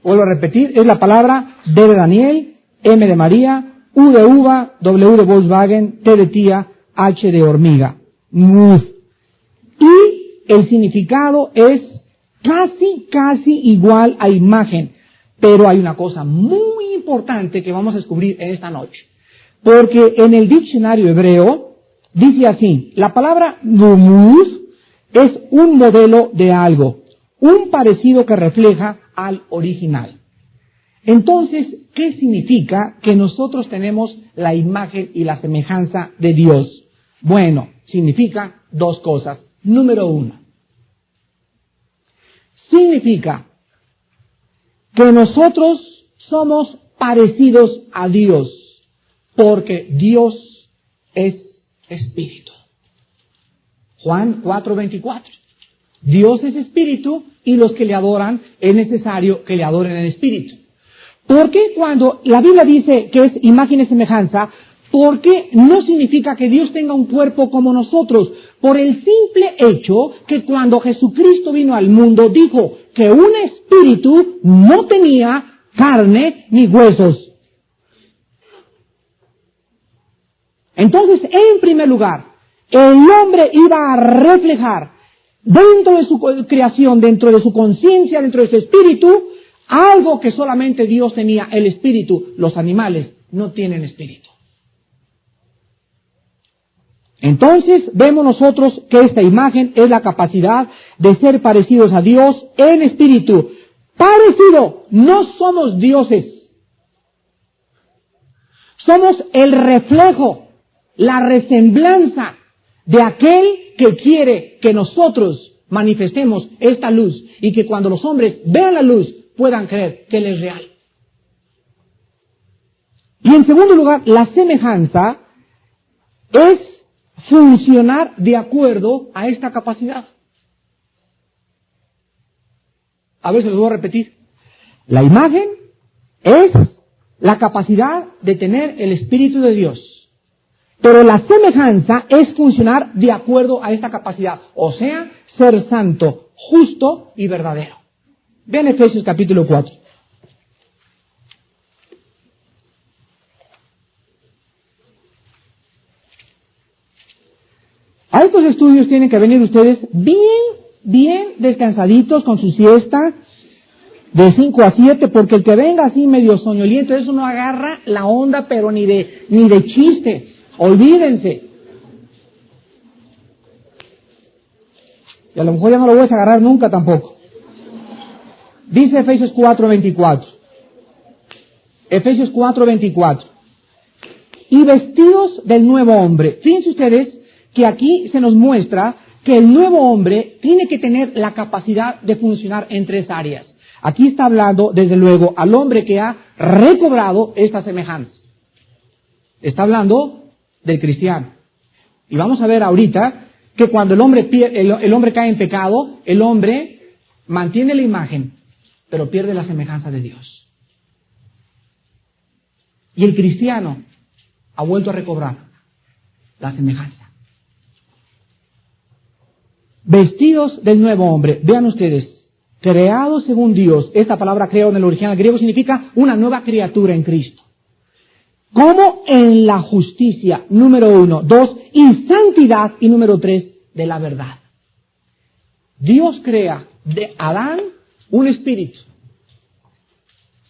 Speaker 1: Vuelvo a repetir, es la palabra D de Daniel, M de María, U de uva, W de Volkswagen, T de tía, H de hormiga. Y el significado es casi igual a imagen. Pero hay una cosa muy importante que vamos a descubrir en esta noche. Porque en el diccionario hebreo dice así, la palabra numus es un modelo de algo, un parecido que refleja al original. Entonces, ¿qué significa que nosotros tenemos la imagen y la semejanza de Dios? Bueno, significa dos cosas. Número 1. Significa que nosotros somos parecidos a Dios, porque Dios es espíritu. Juan 4:24. Dios es espíritu y los que le adoran es necesario que le adoren en espíritu. ¿Por qué cuando la Biblia dice que es imagen y semejanza? ¿Por qué no significa que Dios tenga un cuerpo como nosotros? Por el simple hecho que cuando Jesucristo vino al mundo dijo que un espíritu no tenía carne ni huesos. Entonces, en primer lugar, el hombre iba a reflejar dentro de su creación, dentro de su conciencia, dentro de su espíritu, algo que solamente Dios tenía, el espíritu. Los animales no tienen espíritu. Entonces vemos nosotros que esta imagen es la capacidad de ser parecidos a Dios en espíritu. Parecido, no somos dioses. Somos el reflejo, la resemblanza de aquel que quiere que nosotros manifestemos esta luz y que cuando los hombres vean la luz puedan creer que Él es real. Y en segundo lugar, la semejanza es funcionar de acuerdo a esta capacidad. A ver, se los voy a repetir. La imagen es la capacidad de tener el Espíritu de Dios. Pero la semejanza es funcionar de acuerdo a esta capacidad. O sea, ser santo, justo y verdadero. Vean Efesios capítulo 4. A estos estudios tienen que venir ustedes bien descansaditos con su siesta de 5 a 7, porque el que venga así medio soñoliento, eso no agarra la onda, pero ni de chiste. Olvídense. Y a lo mejor ya no lo voy a agarrar nunca tampoco. Dice Efesios 4:24. Efesios 4:24. Y vestidos del nuevo hombre. Fíjense ustedes que aquí se nos muestra que el nuevo hombre tiene que tener la capacidad de funcionar en 3 áreas. Aquí está hablando, desde luego, al hombre que ha recobrado esta semejanza. Está hablando del cristiano. Y vamos a ver ahorita que cuando el hombre cae en pecado, el hombre mantiene la imagen, pero pierde la semejanza de Dios. Y el cristiano ha vuelto a recobrar la semejanza. Vestidos del nuevo hombre. Vean ustedes, creados según Dios. Esta palabra creado en el original griego significa una nueva criatura en Cristo. Como en la justicia, número 1, 2, y santidad, y número 3, de la verdad. Dios crea de Adán un espíritu.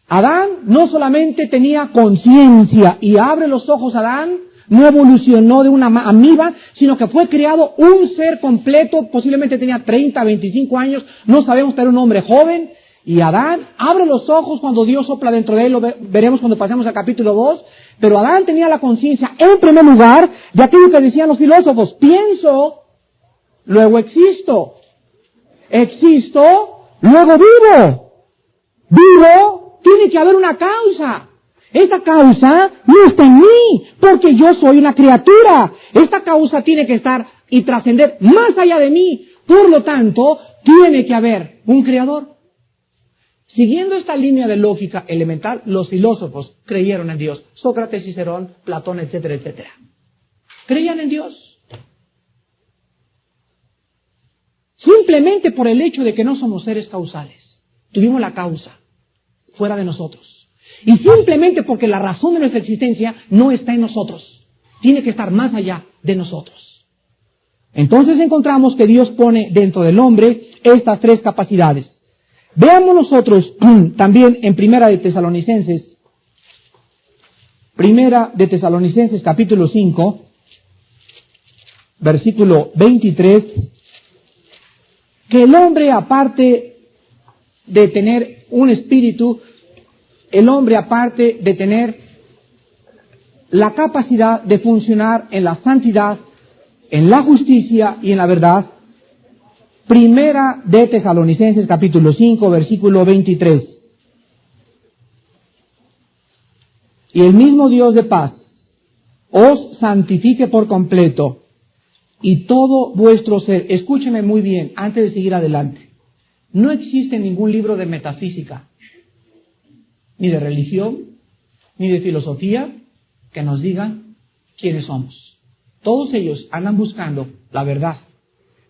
Speaker 1: Adán no solamente tenía conciencia y abre los ojos Adán, no evolucionó de una amiba, sino que fue creado un ser completo, posiblemente tenía 30, 25 años, no sabemos, pero era un hombre joven, y Adán abre los ojos cuando Dios sopla dentro de él, lo veremos cuando pasemos al capítulo 2, pero Adán tenía la conciencia, en primer lugar, de aquello que decían los filósofos: pienso, luego existo. Existo, luego vivo. Vivo, tiene que haber una causa. Esta causa no está en mí, porque yo soy una criatura. Esta causa tiene que estar y trascender más allá de mí. Por lo tanto, tiene que haber un creador. Siguiendo esta línea de lógica elemental, los filósofos creyeron en Dios. Sócrates, Cicerón, Platón, etcétera, etcétera. Creían en Dios. Simplemente por el hecho de que no somos seres causales. Tuvimos la causa fuera de nosotros. Y simplemente porque la razón de nuestra existencia no está en nosotros. Tiene que estar más allá de nosotros. Entonces encontramos que Dios pone dentro del hombre estas 3 capacidades. Veamos nosotros también en Primera de Tesalonicenses capítulo 5, versículo 23, que el hombre, aparte de tener un espíritu, el hombre, aparte de tener la capacidad de funcionar en la santidad, en la justicia y en la verdad, Primera de Tesalonicenses capítulo 5, versículo 23. Y el mismo Dios de paz os santifique por completo, y todo vuestro ser. Escúcheme muy bien antes de seguir adelante. No existe ningún libro de metafísica, ni de religión, ni de filosofía, que nos digan quiénes somos. Todos ellos andan buscando la verdad.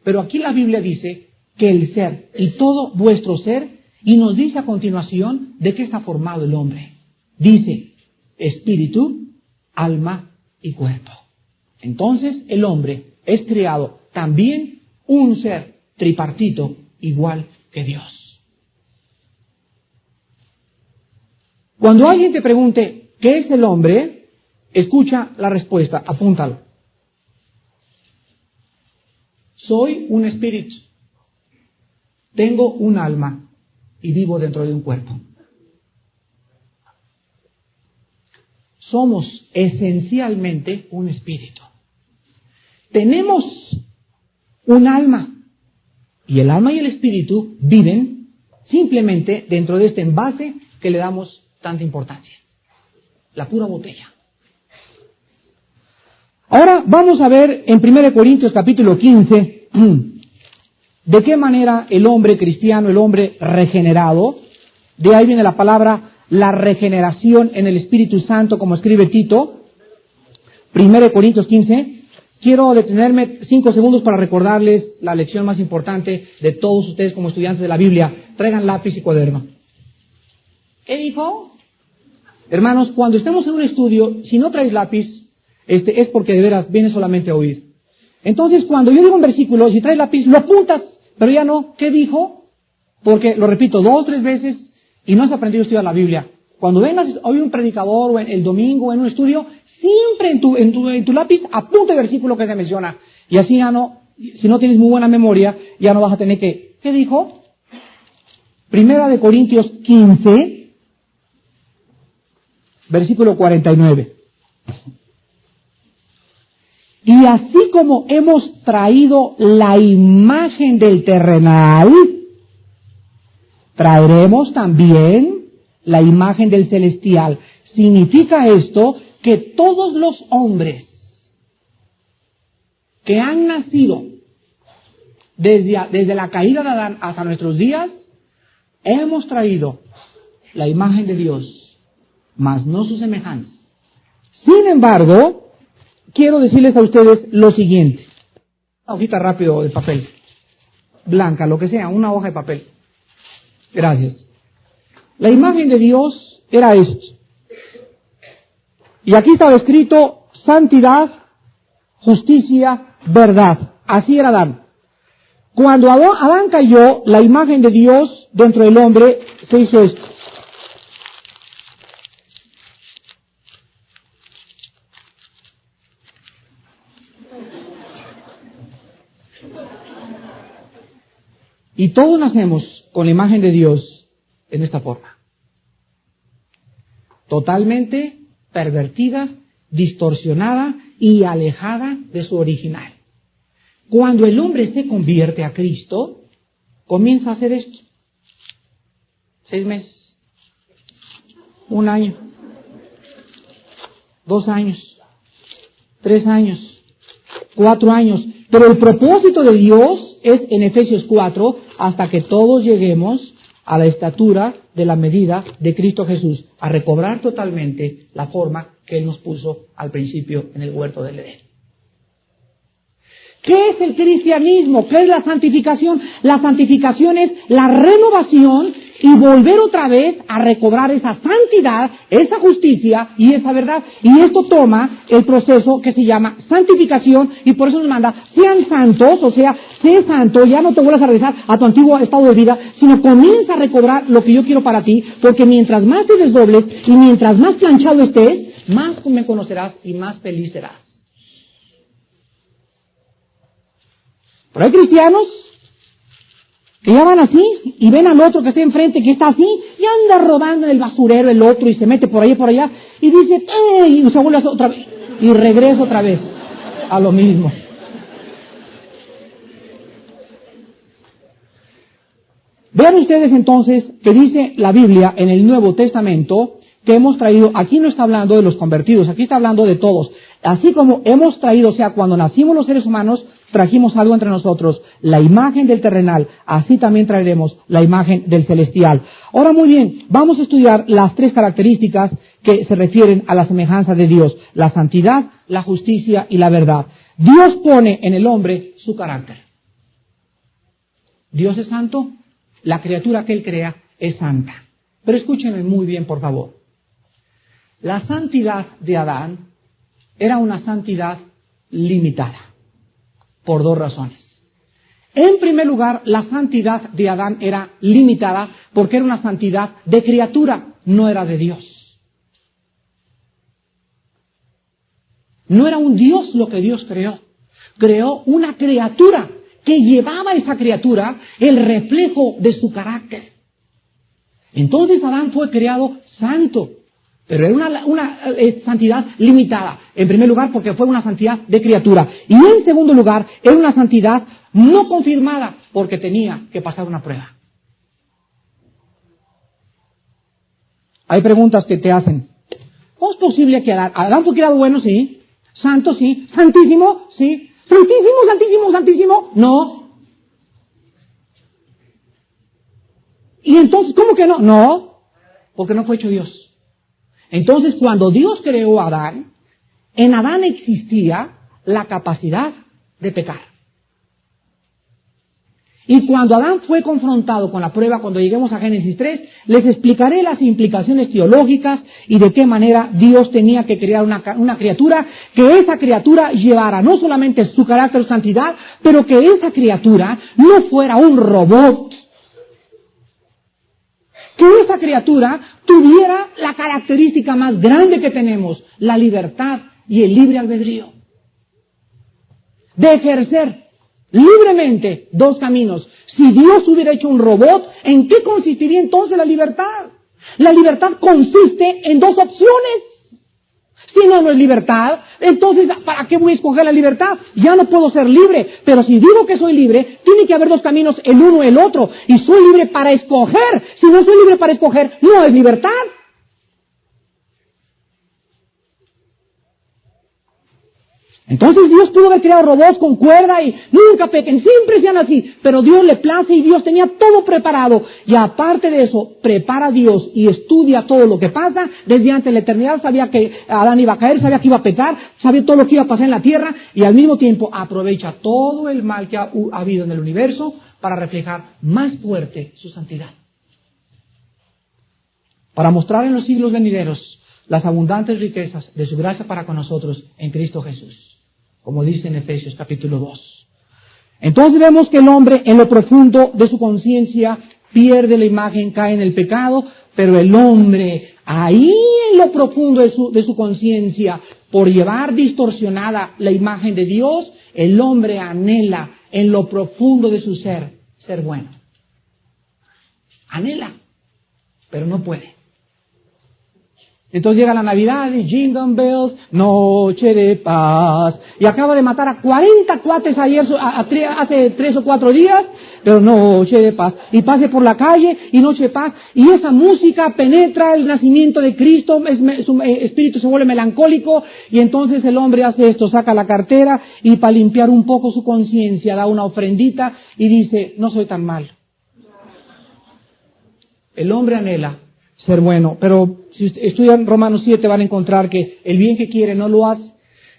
Speaker 1: Pero aquí la Biblia dice que el ser y todo vuestro ser, y nos dice a continuación de qué está formado el hombre. Dice, espíritu, alma y cuerpo. Entonces el hombre es creado también un ser tripartito igual que Dios. Cuando alguien te pregunte ¿qué es el hombre?, escucha la respuesta, apúntalo. Soy un espíritu, tengo un alma y vivo dentro de un cuerpo. Somos esencialmente un espíritu. Tenemos un alma, y el alma y el espíritu viven simplemente dentro de este envase que le damos tanta importancia, la pura botella. Ahora vamos a ver en 1 Corintios capítulo 15 de qué manera el hombre cristiano, el hombre regenerado, de ahí viene la palabra la regeneración en el Espíritu Santo, como escribe Tito, 1 Corintios 15. Quiero detenerme 5 segundos para recordarles la lección más importante de todos ustedes como estudiantes de la Biblia. Traigan lápiz y cuaderno. ¿Qué dijo? Hermanos, cuando estemos en un estudio, si no traes lápiz, es porque de veras viene solamente a oír. Entonces, cuando yo digo un versículo, si traes lápiz, lo apuntas, pero ya no. ¿Qué dijo? Porque lo repito 2 o 3 veces y no has aprendido a estudiar la Biblia. Cuando vengas a oír un predicador o en el domingo o en un estudio, siempre en tu lápiz apunta el versículo que se menciona. Y así ya no, si no tienes muy buena memoria, ya no vas a tener que... ¿Qué dijo? 1 Corintios 15, versículo 49. Y así como hemos traído la imagen del terrenal, traeremos también la imagen del celestial. Significa esto que todos los hombres que han nacido desde la caída de Adán hasta nuestros días, hemos traído la imagen de Dios, mas no su semejanza. Sin embargo, quiero decirles a ustedes lo siguiente. Una hojita rápido de papel, blanca, lo que sea, una hoja de papel. Gracias. La imagen de Dios era esto. Y aquí estaba escrito santidad, justicia, verdad. Así era Adán. Cuando Adán cayó, la imagen de Dios dentro del hombre se hizo esto. Y todos nacemos con la imagen de Dios en esta forma. Totalmente pervertida, distorsionada y alejada de su original. Cuando el hombre se convierte a Cristo, comienza a hacer esto. 6 meses, 1 año, 2 años, 3 años, 4 años. Pero el propósito de Dios es en Efesios 4, hasta que todos lleguemos a la estatura de la medida de Cristo Jesús, a recobrar totalmente la forma que Él nos puso al principio en el huerto del Edén. ¿Qué es el cristianismo? ¿Qué es la santificación? La santificación es la renovación y volver otra vez a recobrar esa santidad, esa justicia y esa verdad. Y esto toma el proceso que se llama santificación, y por eso nos manda, sean santos, o sea, sé santo, ya no te vuelvas a regresar a tu antiguo estado de vida, sino comienza a recobrar lo que yo quiero para ti, porque mientras más te desdobles y mientras más planchado estés, más me conocerás y más feliz serás. Pero hay cristianos que ya van así y ven al otro que está enfrente que está así y anda rodando en el basurero el otro y se mete por ahí y por allá y dice, ¡ey! Y se vuelve otra vez y regresa otra vez a lo mismo. Vean ustedes entonces que dice la Biblia en el Nuevo Testamento que hemos traído, aquí no está hablando de los convertidos, aquí está hablando de todos. Así como hemos traído, o sea, cuando nacimos los seres humanos, trajimos algo entre nosotros, la imagen del terrenal, así también traeremos la imagen del celestial. Ahora muy bien, vamos a estudiar las 3 características que se refieren a la semejanza de Dios, la santidad, la justicia y la verdad. Dios pone en el hombre su carácter. Dios es santo, la criatura que Él crea es santa. Pero escúchenme muy bien, por favor. La santidad de Adán era una santidad limitada, por 2 razones. En primer lugar, la santidad de Adán era limitada porque era una santidad de criatura, no era de Dios. No era un Dios lo que Dios creó. Creó una criatura que llevaba a esa criatura el reflejo de su carácter. Entonces Adán fue creado santo, pero era una santidad limitada. En primer lugar, porque fue una santidad de criatura. Y en segundo lugar, era una santidad no confirmada, porque tenía que pasar una prueba. Hay preguntas que te hacen. ¿Cómo es posible que Adán fue creado bueno? Sí. Santo, sí. Santísimo, sí. Santísimo, santísimo, santísimo, no. Y entonces, ¿cómo que no? No, porque no fue hecho Dios. Entonces, cuando Dios creó a Adán, en Adán existía la capacidad de pecar. Y cuando Adán fue confrontado con la prueba, cuando lleguemos a Génesis 3, les explicaré las implicaciones teológicas y de qué manera Dios tenía que crear una criatura, que esa criatura llevara no solamente su carácter de santidad, pero que esa criatura no fuera un robot. Que esa criatura tuviera la característica más grande que tenemos, la libertad y el libre albedrío. De ejercer libremente dos caminos. Si Dios hubiera hecho un robot, ¿en qué consistiría entonces la libertad? La libertad consiste en dos opciones. Si no es libertad, entonces ¿para qué voy a escoger la libertad? Ya no puedo ser libre. Pero si digo que soy libre, tiene que haber dos caminos, el uno o el otro. Y soy libre para escoger. Si no soy libre para escoger, no es libertad. Entonces Dios pudo haber creado robots con cuerda y nunca pequen, siempre sean así, pero Dios le place y Dios tenía todo preparado. Y aparte de eso, prepara Dios y estudia todo lo que pasa. Desde antes de la eternidad sabía que Adán iba a caer, sabía que iba a pecar, sabía todo lo que iba a pasar en la tierra y al mismo tiempo aprovecha todo el mal que ha habido en el universo para reflejar más fuerte su santidad. Para mostrar en los siglos venideros las abundantes riquezas de su gracia para con nosotros en Cristo Jesús. Como dice en Efesios capítulo 2. Entonces vemos que el hombre en lo profundo de su conciencia pierde la imagen, cae en el pecado, pero el hombre ahí en lo profundo de su conciencia, por llevar distorsionada la imagen de Dios, el hombre anhela en lo profundo de su ser bueno. Anhela, pero no puede. Entonces llega la Navidad y Jingle Bells, noche de paz. Y acaba de matar a 40 cuates ayer, hace 3 o 4 días, pero noche de paz. Y pase por la calle y noche de paz. Y esa música penetra el nacimiento de Cristo, su espíritu se vuelve melancólico. Y entonces el hombre hace esto, saca la cartera y para limpiar un poco su conciencia da una ofrendita y dice, no soy tan mal. El hombre anhela ser bueno, pero si estudian Romanos 7 van a encontrar que el bien que quiere no lo hace.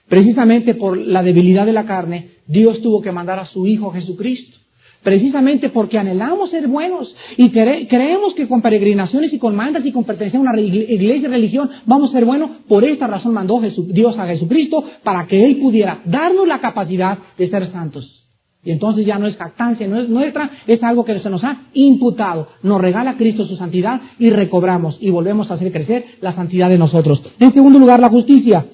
Speaker 1: Precisamente por la debilidad de la carne, Dios tuvo que mandar a su Hijo Jesucristo. Precisamente porque anhelamos ser buenos y creemos que con peregrinaciones y con mandas y con pertenecer a una iglesia y religión vamos a ser buenos. Por esta razón mandó Dios a Jesucristo para que Él pudiera darnos la capacidad de ser santos. Y entonces ya no es jactancia, no es nuestra, es algo que se nos ha imputado. Nos regala Cristo su santidad y recobramos y volvemos a hacer crecer la santidad de nosotros. En segundo lugar, la justicia.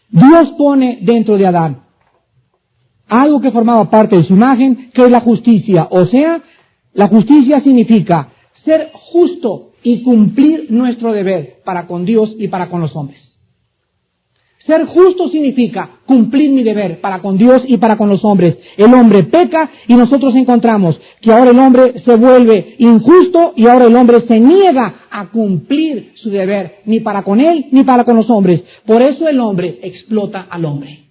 Speaker 1: Dios pone dentro de Adán algo que formaba parte de su imagen, que es la justicia. O sea, la justicia significa ser justo y cumplir nuestro deber para con Dios y para con los hombres. Ser justo significa cumplir mi deber para con Dios y para con los hombres. El hombre peca y nosotros encontramos que ahora el hombre se vuelve injusto y ahora el hombre se niega a cumplir su deber, ni para con él ni para con los hombres. Por eso el hombre explota al hombre.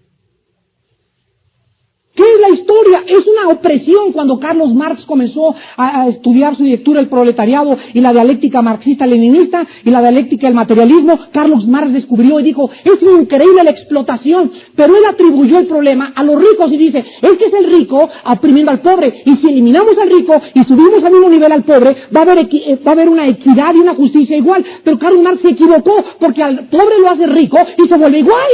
Speaker 1: ¿Qué es la historia? Es una opresión. Cuando Carlos Marx comenzó a estudiar su lectura El proletariado y la dialéctica marxista-leninista y la dialéctica del materialismo, Carlos Marx descubrió y dijo, es increíble la explotación, pero él atribuyó el problema a los ricos y dice, es que es el rico oprimiendo al pobre, y si eliminamos al rico y subimos al mismo nivel al pobre, va a haber una equidad y una justicia igual. Pero Carlos Marx se equivocó, porque al pobre lo hace rico y se vuelve igual.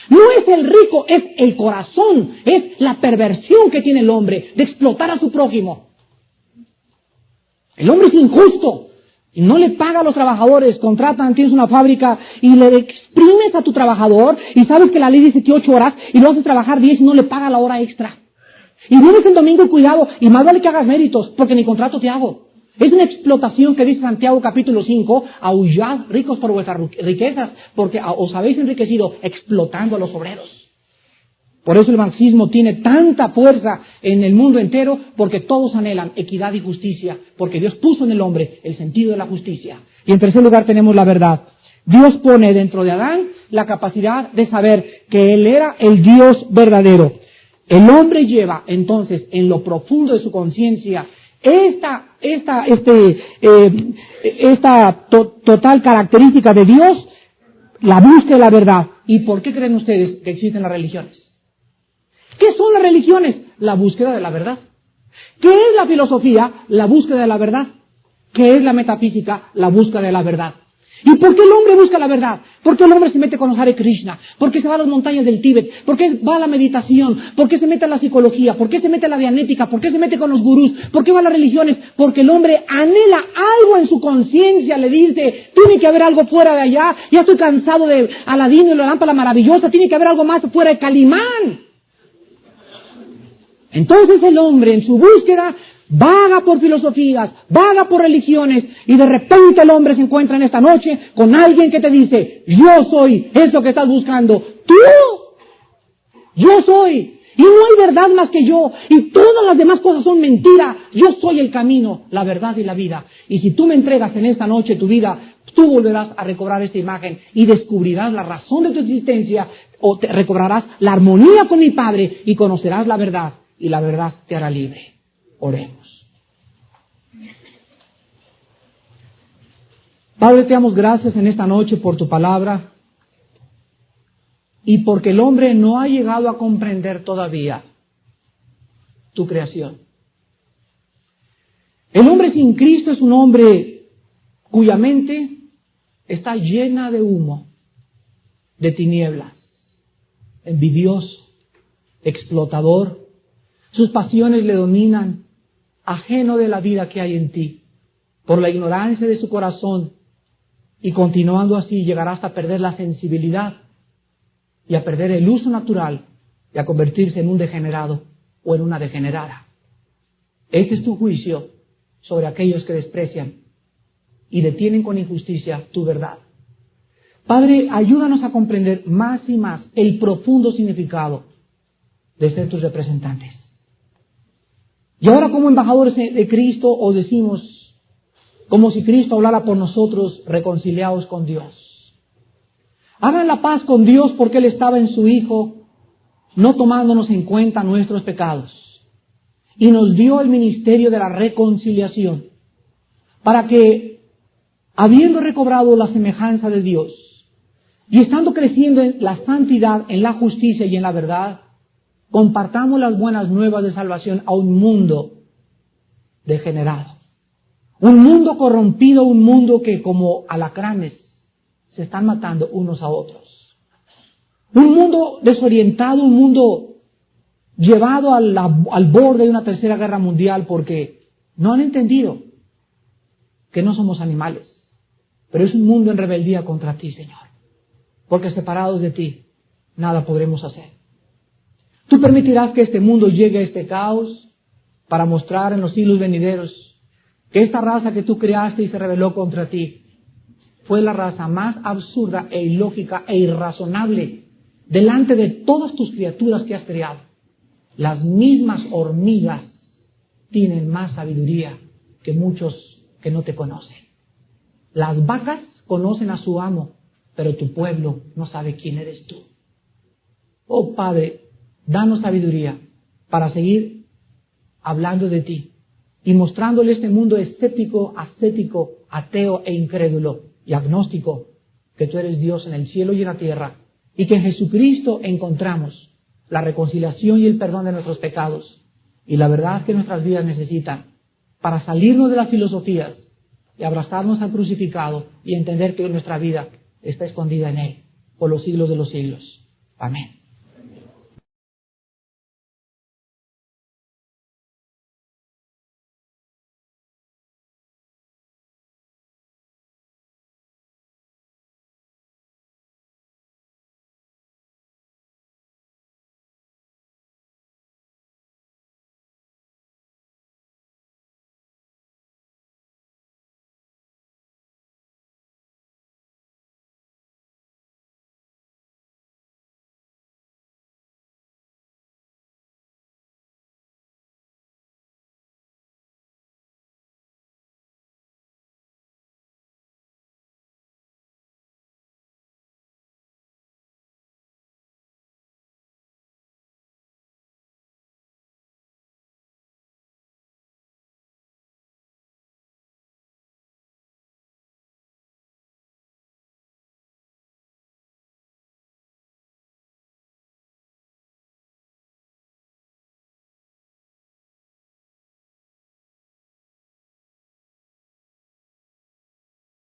Speaker 1: No es el rico, es el corazón, es la perversión que tiene el hombre de explotar a su prójimo. El hombre es injusto y no le paga a los trabajadores, tienes una fábrica y le exprimes a tu trabajador y sabes que la ley dice que 8 horas y lo haces trabajar 10 y no le paga la hora extra. Y vienes el domingo y cuidado, y más vale que hagas méritos porque ni contrato te hago. Es una explotación que dice Santiago capítulo 5, aullad ricos por vuestras riquezas, porque os habéis enriquecido explotando a los obreros. Por eso el marxismo tiene tanta fuerza en el mundo entero, porque todos anhelan equidad y justicia, porque Dios puso en el hombre el sentido de la justicia. Y en tercer lugar tenemos la verdad. Dios pone dentro de Adán la capacidad de saber que Él era el Dios verdadero. El hombre lleva entonces en lo profundo de su conciencia total característica de Dios, la búsqueda de la verdad. ¿Y por qué creen ustedes que existen las religiones? ¿Qué son las religiones? La búsqueda de la verdad. ¿Qué es la filosofía? La búsqueda de la verdad. ¿Qué es la metafísica? La búsqueda de la verdad. ¿Y por qué el hombre busca la verdad? ¿Por qué el hombre se mete con los Hare Krishna? ¿Por qué se va a las montañas del Tíbet? ¿Por qué va a la meditación? ¿Por qué se mete a la psicología? ¿Por qué se mete a la dianética? ¿Por qué se mete con los gurús? ¿Por qué va a las religiones? Porque el hombre anhela algo en su conciencia, le dice, tiene que haber algo fuera de allá, ya estoy cansado de Aladino y la lámpara maravillosa, tiene que haber algo más fuera de Calimán. Entonces el hombre en su búsqueda vaga por filosofías, vaga por religiones, y de repente el hombre se encuentra en esta noche con alguien que te dice, yo soy eso que estás buscando. ¿Tú? Yo soy. Y no hay verdad más que yo. Y todas las demás cosas son mentira. Yo soy el camino, la verdad y la vida. Y si tú me entregas en esta noche tu vida, tú volverás a recobrar esta imagen y descubrirás la razón de tu existencia, o te recobrarás la armonía con mi Padre y conocerás la verdad. Y la verdad te hará libre. Oremos. Padre, te damos gracias en esta noche por tu palabra y porque el hombre no ha llegado a comprender todavía tu creación. El hombre sin Cristo es un hombre cuya mente está llena de humo, de tinieblas, envidioso, explotador. Sus pasiones le dominan, ajeno de la vida que hay en ti, por la ignorancia de su corazón, y continuando así llegará hasta perder la sensibilidad y a perder el uso natural y a convertirse en un degenerado o en una degenerada. Este es tu juicio sobre aquellos que desprecian y detienen con injusticia tu verdad. Padre, ayúdanos a comprender más y más el profundo significado de ser tus representantes. Y ahora, como embajadores de Cristo, os decimos, como si Cristo hablara por nosotros, reconciliados con Dios. Hagan la paz con Dios porque Él estaba en su Hijo, no tomándonos en cuenta nuestros pecados. Y nos dio el ministerio de la reconciliación, para que, habiendo recobrado la semejanza de Dios, y estando creciendo en la santidad, en la justicia y en la verdad, compartamos las buenas nuevas de salvación a un mundo degenerado. Un mundo corrompido, un mundo que como alacranes se están matando unos a otros. Un mundo desorientado, un mundo llevado al borde de una tercera guerra mundial porque no han entendido que no somos animales. Pero es un mundo en rebeldía contra ti, Señor. Porque separados de ti, nada podremos hacer. Tú permitirás que este mundo llegue a este caos para mostrar en los siglos venideros que esta raza que tú creaste y se rebeló contra ti fue la raza más absurda e ilógica e irrazonable delante de todas tus criaturas que has creado. Las mismas hormigas tienen más sabiduría que muchos que no te conocen. Las vacas conocen a su amo, pero tu pueblo no sabe quién eres tú. Oh Padre, danos sabiduría para seguir hablando de ti y mostrándole este mundo escéptico, ascético, ateo e incrédulo y agnóstico que tú eres Dios en el cielo y en la tierra y que en Jesucristo encontramos la reconciliación y el perdón de nuestros pecados y la verdad que nuestras vidas necesitan para salirnos de las filosofías y abrazarnos al crucificado y entender que nuestra vida está escondida en Él por los siglos de los siglos. Amén.